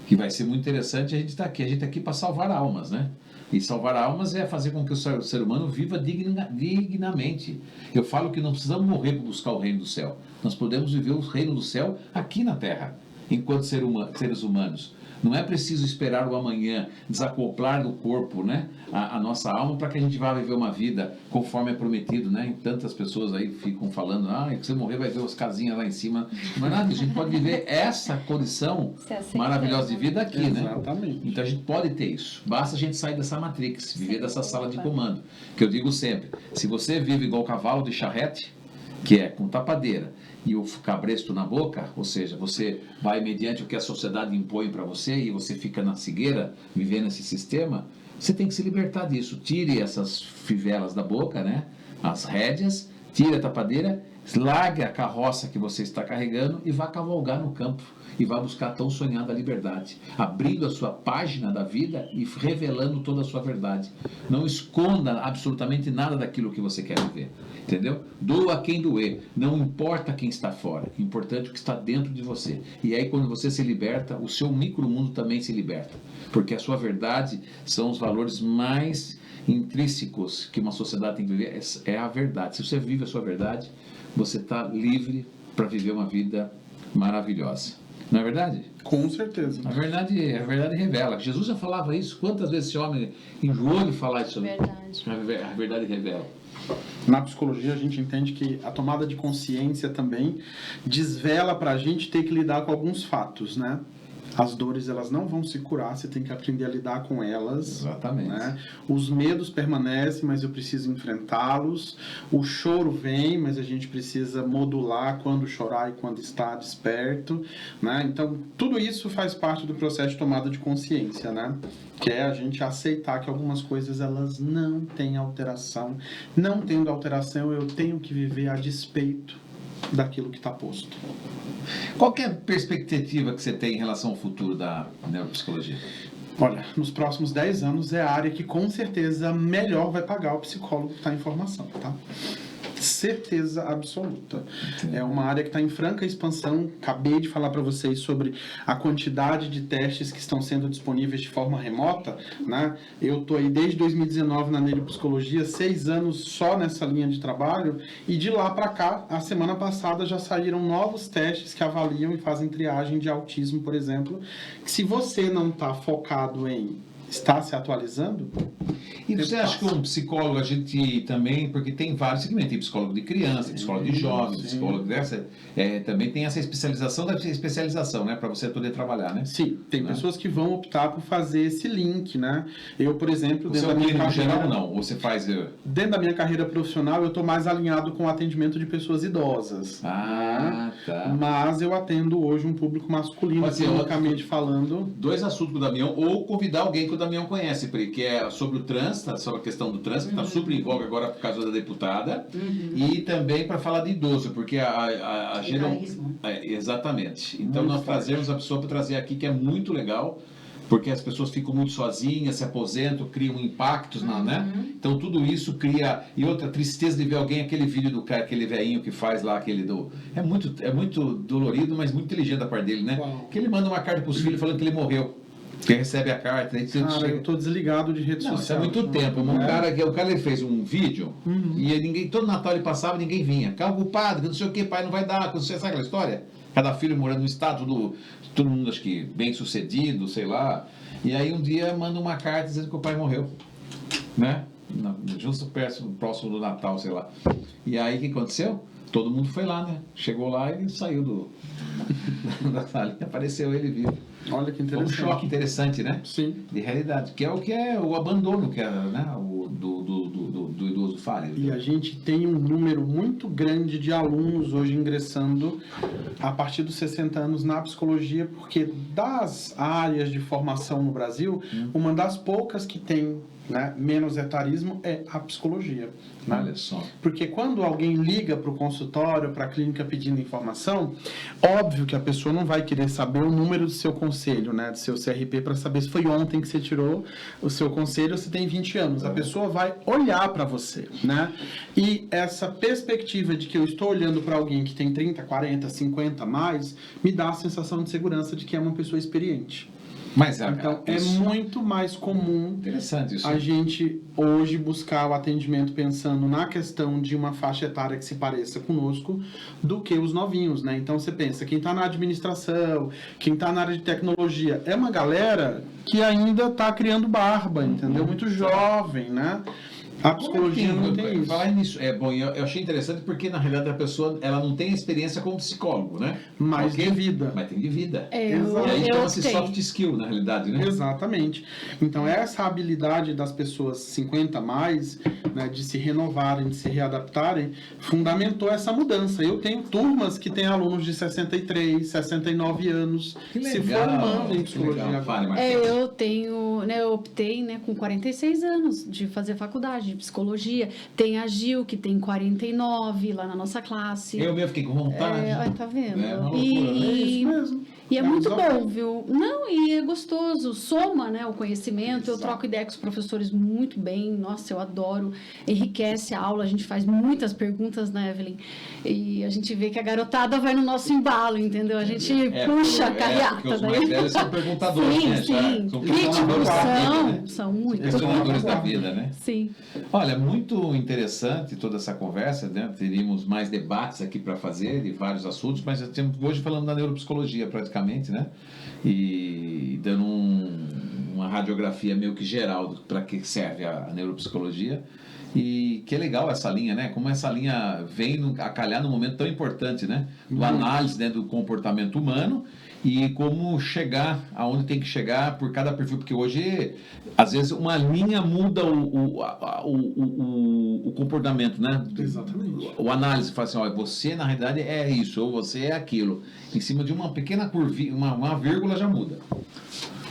que vai ser muito interessante, a gente está aqui para salvar almas, né? E salvar almas é fazer com que o ser humano viva dignamente. Eu falo que não precisamos morrer para buscar o reino do céu. Nós podemos viver o reino do céu aqui na Terra, enquanto seres humanos. Não é preciso esperar o amanhã, desacoplar do corpo, né, a nossa alma, para que a gente vá viver uma vida conforme é prometido, né? E tantas pessoas aí ficam falando, que você morrer vai ver as casinhas lá em cima. Não é nada, a gente pode viver essa condição maravilhosa de vida aqui, né? Exatamente. Então a gente pode ter isso. Basta a gente sair dessa matrix, viver dessa sala de comando. Que eu digo sempre, se você vive igual cavalo de charrete, que é com tapadeira e o cabresto na boca, ou seja, você vai mediante o que a sociedade impõe para você e você fica na cegueira, vivendo esse sistema, você tem que se libertar disso. Tire essas fivelas da boca, né? As rédeas, tire a tapadeira, largue a carroça que você está carregando e vá cavalgar no campo. E vá buscar a tão sonhada liberdade, abrindo a sua página da vida e revelando toda a sua verdade. Não esconda absolutamente nada daquilo que você quer viver, entendeu? Doa quem doer, não importa quem está fora, o importante é o que está dentro de você. E aí quando você se liberta, o seu micromundo também se liberta, porque a sua verdade são os valores mais intrínsecos que uma sociedade tem que viver, é a verdade. Se você vive a sua verdade, você está livre para viver uma vida maravilhosa. Não é verdade? Com certeza. A verdade revela. Jesus já falava isso. Quantas vezes esse homem enjoou de falar isso? Verdade. A verdade revela. Na psicologia, a gente entende que a tomada de consciência também desvela para a gente ter que lidar com alguns fatos, né? As dores, elas não vão se curar, você tem que aprender a lidar com elas. Exatamente. Né? Os medos permanecem, mas eu preciso enfrentá-los. O choro vem, mas a gente precisa modular quando chorar e quando está desperto. Né? Então, tudo isso faz parte do processo de tomada de consciência, né? Que é a gente aceitar que algumas coisas, elas não têm alteração. Não tendo alteração, eu tenho que viver a despeito daquilo que está posto. Qual que é a perspectiva que você tem em relação ao futuro da neuropsicologia? Olha, nos próximos 10 anos é a área que com certeza melhor vai pagar o psicólogo que está em formação, tá? Certeza absoluta. Entendi. É uma área que está em franca expansão. Acabei de falar para vocês sobre a quantidade de testes que estão sendo disponíveis de forma remota, né? Eu estou aí desde 2019 na neuropsicologia, 6 anos só nessa linha de trabalho, e de lá para cá, a semana passada já saíram novos testes que avaliam e fazem triagem de autismo, por exemplo, que se você não está focado em estar se atualizando. E você acha que um psicólogo, a gente também, porque tem vários segmentos, tem psicólogo de criança, psicólogo de jovem, psicólogo dessa, também tem essa especialização da especialização, né, para você poder trabalhar, né? Sim, tem pessoas que vão optar por fazer esse link, né? Eu, por exemplo, Você dentro é da minha clínico carreira, geral ou não? Ou você faz... dentro da minha carreira profissional, eu estou mais alinhado com o atendimento de pessoas idosas. Ah, tá. Mas eu atendo hoje um público masculino, Pode ser clinicamente falando. Dois assuntos com o Damião, ou convidar alguém que o Damião conhece, que é sobre o trânsito, sobre a questão do trânsito, que está super em voga agora por causa da deputada, e também para falar de idoso, porque a exatamente. Então, nós trazemos a pessoa para trazer aqui, que é muito legal, porque as pessoas ficam muito sozinhas, se aposentam, criam impactos, né? Então, tudo isso cria... E outra tristeza de ver alguém, aquele vídeo do cara, aquele velhinho que faz lá, aquele do... É muito dolorido, mas muito inteligente da parte dele, né? Uau. Que ele manda uma carta para os filhos falando que ele morreu. Quem recebe a carta, aí você Cara, chega... eu estou desligado de rede Não, social. isso é muito tempo. O cara ele fez um vídeo e ninguém, todo Natal ele passava e ninguém vinha. Calma, culpado, não sei o que, pai, não vai dar. Você sabe aquela história? Cada filho morando no estado, todo mundo acho que bem sucedido, sei lá. E aí um dia manda uma carta dizendo que o pai morreu, né? Justo próximo do Natal, sei lá. E aí o que aconteceu? Todo mundo foi lá, né? Chegou lá e saiu da sala. Apareceu ele vivo. Olha que Foi um interessante. choque interessante, né? Sim. De realidade, que é o abandono que é, né? do idoso falha. E a gente tem um número muito grande de alunos hoje ingressando a partir dos 60 anos na psicologia, porque das áreas de formação no Brasil, uma das poucas que tem, né, menos etarismo é a psicologia. Né? Olha só. Porque quando alguém liga para o consultório, para a clínica pedindo informação, óbvio que a pessoa não vai querer saber o número do seu conselho, né, do seu CRP, para saber se foi ontem que você tirou o seu conselho ou se tem 20 anos. A pessoa vai olhar para você, né? E essa perspectiva de que eu estou olhando para alguém que tem 30, 40, 50 a mais, me dá a sensação de segurança de que é uma pessoa experiente. Mas Então, é isso- muito mais comum interessante isso. a gente hoje buscar o atendimento pensando na questão de uma faixa etária que se pareça conosco do que os novinhos, né? Então, você pensa, quem está na administração, quem está na área de tecnologia, é uma galera que ainda está criando barba, entendeu? Muito jovem, né? A psicologia não tem isso. Falar nisso, bom, eu achei interessante porque, na realidade, a pessoa ela não tem experiência como psicólogo, né? Mas Ok? de vida. Mas tem de vida. Exato. E aí eu chama-se optei. soft skill, na realidade, né? Exatamente. Então, essa habilidade das pessoas 50 a mais, né, de se renovarem, de se readaptarem, fundamentou essa mudança. Eu tenho turmas que têm alunos de 63, 69 anos Que se legal, formando em que psicologia legal. Fale, agora. Marquinhos. Eu tenho, né, eu optei, né, com 46 anos de fazer faculdade de psicologia. Tem a Gil, que tem 49 lá na nossa classe. Eu mesmo fiquei com vontade. Tá vendo? É uma loucura, É isso mesmo. E é É um muito desafio. bom, viu? Não, e é gostoso, soma, né, o conhecimento. Eu Exato. troco ideia com os professores muito bem. Nossa, eu adoro. Enriquece a aula, a gente faz muitas perguntas, né, Evelyn? E a gente vê que a garotada vai no nosso embalo, entendeu? A gente puxa a porque carreata os daí. mais velhos são perguntadores, Sim, né? sim. São Críticos questionadores da vida, né? são muito. Questionadores da vida, né? Sim. Olha, muito interessante toda essa conversa, né? Teríamos mais debates aqui para fazer de vários assuntos, mas estamos hoje falando da neuropsicologia praticamente, né? E dando uma radiografia meio que geral para que serve a neuropsicologia. E que legal essa linha, né? Como essa linha vem a calhar num momento tão importante, né? Do análise, né, do comportamento humano e como chegar aonde tem que chegar por cada perfil, porque hoje, às vezes, uma linha muda o comportamento, né? Exatamente. O análise fala assim, ó, você na realidade é isso, ou você é aquilo. Em cima de uma pequena curvinha, uma vírgula já muda.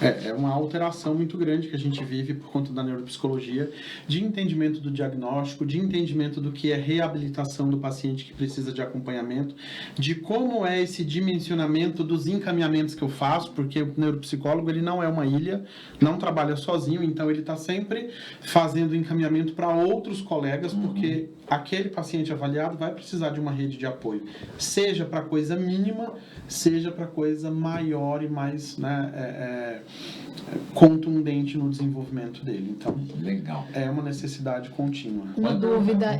É uma alteração muito grande que a gente vive por conta da neuropsicologia, de entendimento do diagnóstico, de entendimento do que é reabilitação do paciente que precisa de acompanhamento, de como é esse dimensionamento dos encaminhamentos que eu faço, porque o neuropsicólogo ele não é uma ilha, não trabalha sozinho, então ele está sempre fazendo encaminhamento para outros colegas, porque aquele paciente avaliado vai precisar de uma rede de apoio, seja para coisa mínima, seja para coisa maior e mais, né, contundente no desenvolvimento dele. Então, Legal. é uma necessidade contínua. Uma dúvida,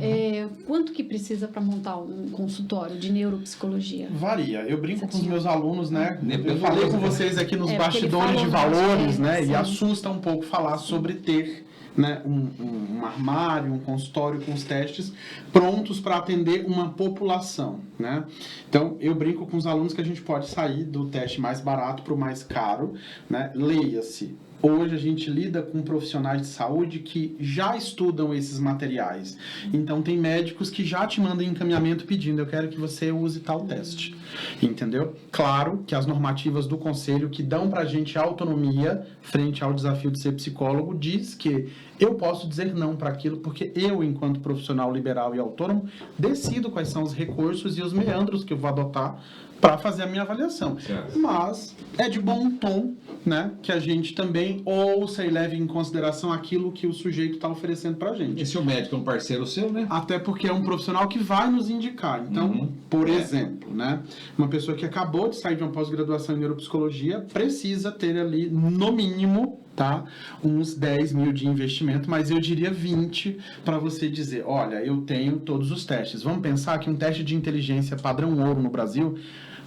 quanto que precisa para montar um consultório de neuropsicologia? Varia. Eu brinco com os meus alunos, né? Depende Eu falei do- com vocês aqui nos porque ele bastidores de falou valores, mais, né? sim. E assusta um pouco falar sobre ter, né, um armário, um consultório com os testes prontos para atender uma população, né? Então, eu brinco com os alunos que a gente pode sair do teste mais barato para o mais caro, né? Leia-se. Hoje a gente lida com profissionais de saúde que já estudam esses materiais. Então, tem médicos que já te mandam encaminhamento pedindo, eu quero que você use tal teste. Entendeu? Claro que as normativas do conselho que dão pra gente autonomia frente ao desafio de ser psicólogo diz que eu posso dizer não para aquilo porque eu, enquanto profissional liberal e autônomo, decido quais são os recursos e os meandros que eu vou adotar para fazer a minha avaliação. Certo. Mas é de bom tom, né, que a gente também ouça e leve em consideração aquilo que o sujeito está oferecendo para a gente. Esse é o médico, é um parceiro seu, né? Até porque é um profissional que vai nos indicar. Então, por exemplo, né, uma pessoa que acabou de sair de uma pós-graduação em neuropsicologia precisa ter ali, no mínimo, tá, uns 10 mil de investimento, mas eu diria 20 para você dizer, olha, eu tenho todos os testes. Vamos pensar que um teste de inteligência padrão ouro no Brasil,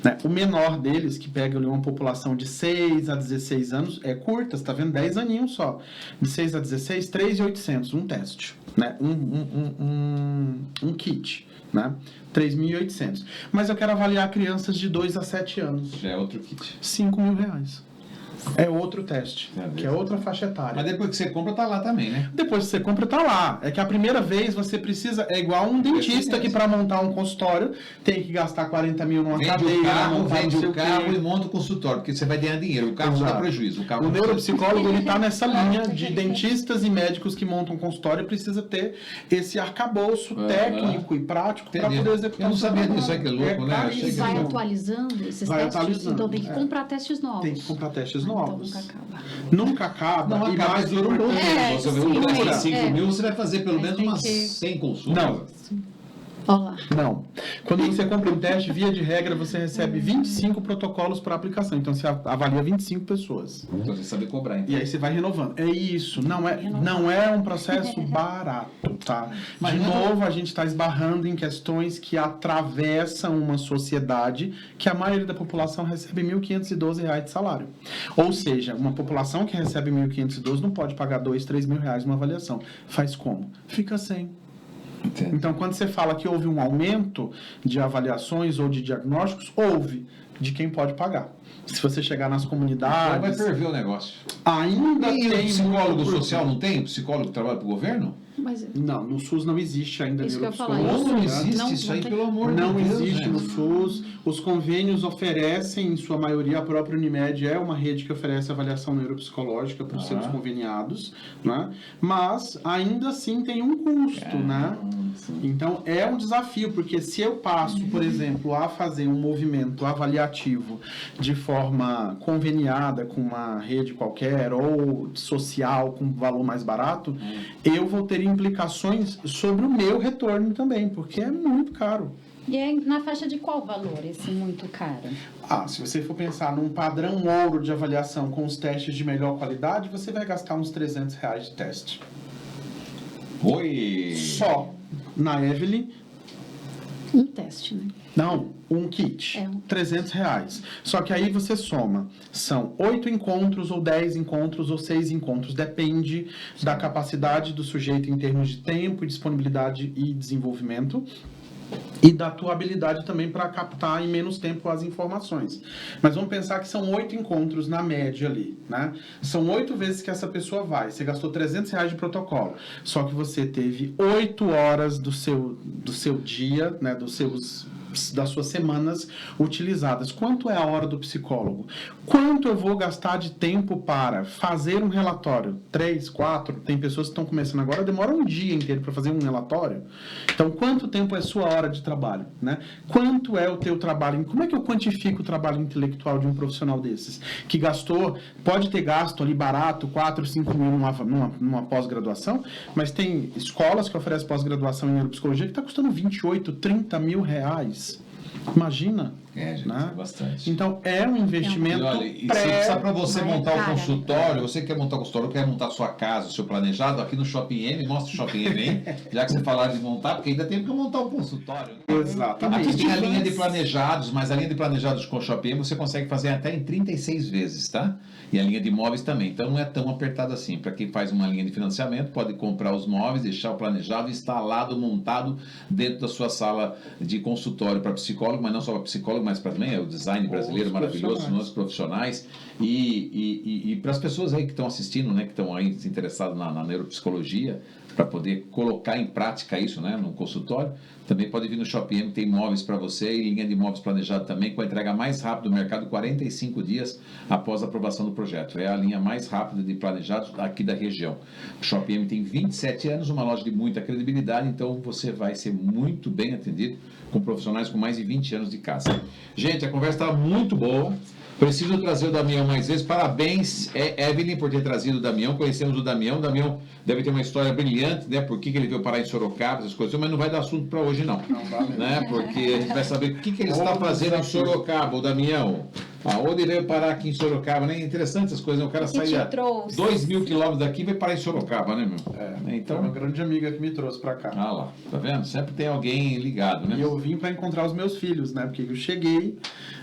né, o menor deles, que pega ali uma população de 6 a 16 anos, é curta, você está vendo 10 aninhos só. De 6 a 16, 3.800, um teste, né, um kit, né, 3.800. Mas eu quero avaliar crianças de 2 a 7 anos, Já é outro kit. R$5.000. É outro teste, que é outra faixa etária. Mas depois que você compra, tá lá também, né? Depois que você compra, tá lá. É que a primeira vez você precisa... É igual um dentista que para montar um consultório tem que gastar 40 mil numa Vende cadeira, o carro, montar não vende sei o quê. carro e monta o consultório, porque você vai ganhar dinheiro. O carro não dá Exato. prejuízo. O, carro O não neuropsicólogo, ele tá nessa linha de dentistas e médicos que montam consultório e precisa ter esse arcabouço técnico e prático para Entendi. poder executar. Eu não o sabia trabalho. disso, olha que louco, né? E Achei que- vai atualizando esses Vai testes? atualizando, Então tem que é. comprar testes novos. Tem que comprar testes Então novos. nunca acaba. Nunca acaba. Não e acaba, mais dura um bom importante- tempo. É, Você vê sim, um teste de mas- 5 mil, você vai fazer pelo Mas menos tem umas que- 100 consultas. Não. Olá. Não. Quando você compra um teste, via de regra, você recebe 25 protocolos para aplicação. Então, você avalia 25 pessoas. Então você sabe cobrar, então. E aí você vai renovando. É isso. Não é um processo barato, tá? Mas De não é- novo, a gente está esbarrando em questões que atravessam uma sociedade que a maioria da população recebe R$ 1.512 de salário. Ou seja, uma população que recebe 1.512 não pode pagar R$ 2.000, R$ 3.000 uma avaliação. Faz como? Fica sem. Entendo. Então, quando você fala que houve um aumento de avaliações ou de diagnósticos, houve de quem pode pagar. Se você chegar nas Agora vai comunidades, ferver o negócio. ainda E o tem psicólogo muito- social não tem? O psicólogo que trabalha para o governo? Mas Não, no SUS não existe ainda Isso que eu ia falar, neuropsicologia. Como não Isso, existe não- isso não aí, tem. pelo amor Não de Deus, existe né? no SUS. Os convênios oferecem, em sua maioria, a própria Unimed é uma rede que oferece avaliação neuropsicológica para os seus conveniados, né? Mas ainda assim tem um custo, né? Então é um desafio, porque se eu passo, por exemplo, a fazer um movimento avaliativo de forma conveniada com uma rede qualquer ou social com valor mais barato, eu vou ter implicações sobre o meu retorno também, porque é muito caro. E é na faixa de qual valor esse muito caro? Se você for pensar num padrão ouro de avaliação com os testes de melhor qualidade, você vai gastar uns R$300 de teste. Oi! Só na Evelyn, um teste, né? não, um kit, É. R$300. Só que aí você soma, são 8 encontros, ou 10 encontros, ou 6 encontros, depende da capacidade do sujeito em termos de tempo, disponibilidade e desenvolvimento. E da tua habilidade também para captar em menos tempo as informações. Mas vamos pensar que são 8 encontros na média ali, né? São 8 vezes que essa pessoa vai. Você gastou R$300 de protocolo. Só que você teve 8 horas do seu dia, né? Das suas semanas utilizadas. Quanto é a hora do psicólogo? Quanto eu vou gastar de tempo para fazer um relatório? 3, 4? Tem pessoas que estão começando agora, demora um dia inteiro para fazer um relatório. Então, quanto tempo é sua hora de trabalho? Né? Quanto é o teu trabalho? Como é que eu quantifico o trabalho intelectual de um profissional desses? Que gastou, pode ter gasto ali barato, 4, 5 mil numa pós-graduação, mas tem escolas que oferecem pós-graduação em neuropsicologia que está custando 28, 30 mil reais. Imagina. Gente, né? é bastante. Então, é um investimento E olha, e se precisar para você Mas é montar o cara. consultório, você quer montar o consultório, quer montar a sua casa, o seu planejado, aqui no Shopping M, mostra o Shopping M aí, já que você falaram de montar, porque ainda tem que montar o consultório. Exatamente. Aqui tem a linha de planejados, mas a linha de planejados com o Shopping M você consegue fazer até em 36 vezes, tá? E a linha de móveis também. Então não é tão apertado assim. Para quem faz uma linha de financiamento, pode comprar os móveis, deixar o planejado instalado, montado dentro da sua sala de consultório para psicólogo, mas não só para psicólogo, mas para também o design brasileiro Os maravilhoso, profissionais. nossos profissionais. E para as pessoas aí que estão assistindo, né, que estão aí interessadas na neuropsicologia, para poder colocar em prática isso, né, no consultório, também pode vir no Shopping M, tem móveis para você e linha de móveis planejado também, com a entrega mais rápida do mercado, 45 dias após a aprovação do projeto. É a linha mais rápida de planejados aqui da região. O Shopping M tem 27 anos, uma loja de muita credibilidade, então você vai ser muito bem atendido com profissionais com mais de 20 anos de casa. Gente, a conversa está muito boa. Preciso trazer o Damião mais vezes. Parabéns, Evelyn, por ter trazido o Damião. Conhecemos o Damião. O Damião deve ter uma história brilhante, né? Por que ele veio parar em Sorocaba, essas coisas. Mas não vai dar assunto para hoje, não. Não dá mesmo. Né? Porque a gente vai saber o que ele está fazendo em Sorocaba, o Damião. Aonde ele veio parar aqui em Sorocaba, né? Interessante essas coisas. Né? O cara O que saía te trouxe? 2.000 quilômetros daqui e vai parar em Sorocaba, né, meu? Então, uma grande amiga que me trouxe para cá. Ah lá, tá vendo? Sempre tem alguém ligado, né? E eu vim para encontrar os meus filhos, né? Porque eu cheguei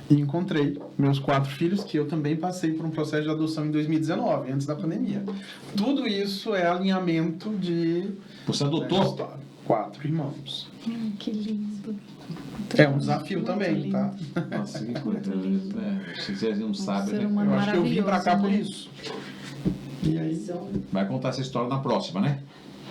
e encontrei meus 4 filhos, que eu também passei por um processo de adoção em 2019, antes da pandemia. Tudo isso é alinhamento de... Você né, adotou? história. 4 irmãos. Que lindo. É um desafio Muito também, lindo. tá? Nossa, que coisa, né? Se vocês não sabem, ser né? humano Eu acho que eu vim para cá por maravilhoso, isso. E aí, Vai contar essa história na próxima, né?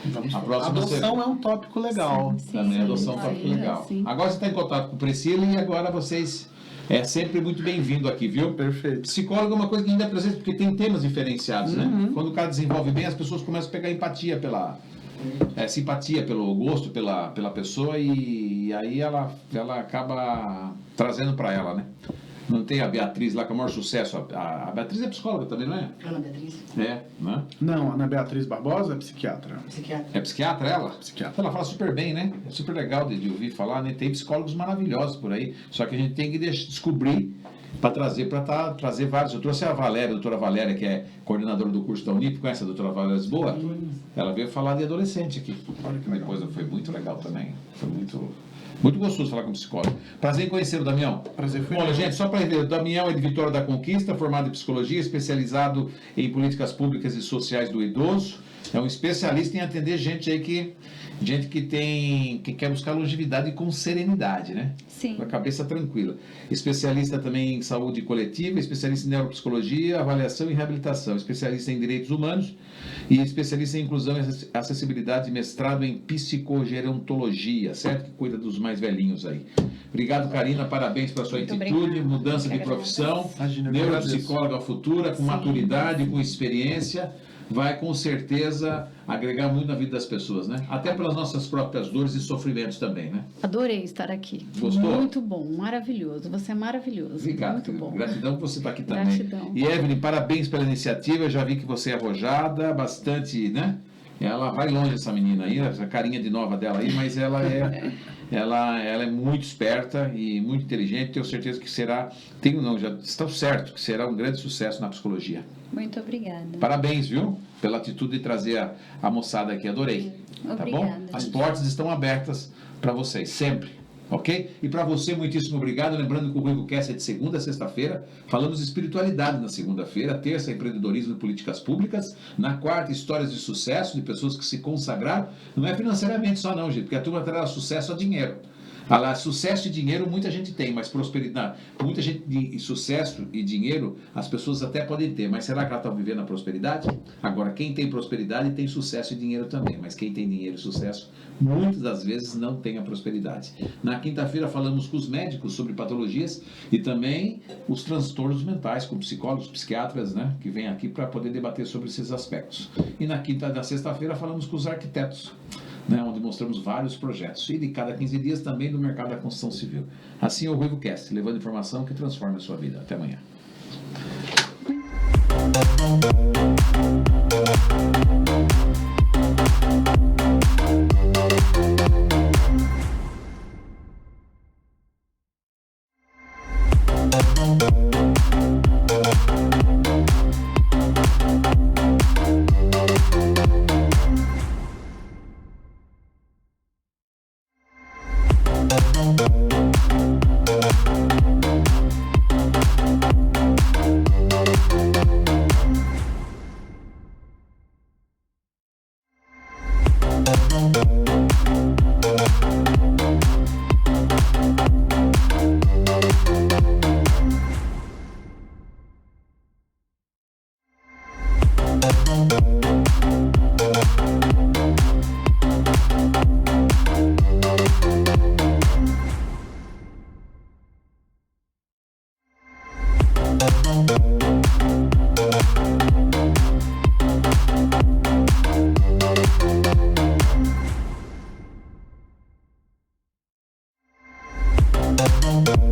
vamos A lá. próxima Adoção é um tópico legal. Também a adoção sim, tá sim, legal. sim. Agora você está em contato com Priscila e agora vocês é sempre muito bem-vindo aqui, viu? Perfeito. Psicólogo é uma coisa que ainda é presente porque tem temas diferenciados, né? Quando o cara desenvolve bem, as pessoas começam a pegar empatia simpatia pelo gosto pela pessoa e aí ela acaba trazendo para ela, né? Não tem a Beatriz lá, com o maior sucesso. A Beatriz é psicóloga também, não é? Ana Beatriz, É, né? Não, a Ana Beatriz Barbosa é psiquiatra. psiquiatra. É psiquiatra ela? Psiquiatra. Ela fala super bem, né? É super legal de ouvir falar, né? Tem psicólogos maravilhosos por aí. Só que a gente tem que descobrir para trazer vários. Eu trouxe a Valéria, a doutora Valéria, que é coordenadora do curso da Unip. Conhece a doutora Valéria Lisboa? Ela veio falar de adolescente aqui. Olha que legal. Depois foi muito legal também. Foi muito gostoso falar com um psicólogo. Prazer em conhecer o Damião. Prazer foi Olha, meu. gente, só para ver, o Damião é de Vitória da Conquista, formado em psicologia, especializado em políticas públicas e sociais do idoso. É um especialista em atender gente aí que quer buscar longevidade com serenidade, né? Sim. Com a cabeça tranquila. Especialista também em saúde coletiva, especialista em neuropsicologia, avaliação e reabilitação, especialista em direitos humanos e especialista em inclusão e acessibilidade, mestrado em psicogerontologia, certo? Que cuida dos mais velhinhos aí. Obrigado, Karina, parabéns pela sua Muito atitude, obrigada. mudança Eu de que profissão, Imagina, eu que neuropsicóloga futura, com Sim. maturidade, com experiência, vai com certeza agregar muito na vida das pessoas, né? Até pelas nossas próprias dores e sofrimentos também, né? Adorei estar aqui. Gostou? Muito bom, maravilhoso. Você é maravilhoso. Obrigado, Muito querido. bom. Gratidão por você estar aqui também. Gratidão. E Evelyn, parabéns pela iniciativa. Eu já vi que você é arrojada, bastante, né? Ela vai longe, essa menina aí, essa carinha de nova dela aí, mas ela é muito esperta e muito inteligente. Tenho certeza que já está certo, que será um grande sucesso na psicologia. Muito obrigada. Parabéns, viu? Pela atitude de trazer a moçada aqui. Adorei. Tá bom? Obrigada. As portas estão abertas para vocês, sempre. Ok? E para você, muitíssimo obrigado. Lembrando que o RuivoCast é de segunda a sexta-feira. Falamos de espiritualidade na segunda-feira. Terça, empreendedorismo e políticas públicas. Na quarta, histórias de sucesso de pessoas que se consagraram. Não é financeiramente só não, gente. Porque a turma terá sucesso a dinheiro. Sucesso e dinheiro muita gente tem, mas prosperidade, muita gente de sucesso e dinheiro as pessoas até podem ter, mas será que ela está vivendo a prosperidade? Agora, quem tem prosperidade tem sucesso e dinheiro também, mas quem tem dinheiro e sucesso muitas das vezes não tem a prosperidade. Na quinta-feira falamos com os médicos sobre patologias e também os transtornos mentais com psicólogos, psiquiatras, né, que vêm aqui para poder debater sobre esses aspectos. E na sexta-feira falamos com os arquitetos, né, onde mostramos vários projetos. E de cada 15 dias também do mercado da construção civil. Assim é o RuivoCast, levando informação que transforma a sua vida. Até amanhã. Música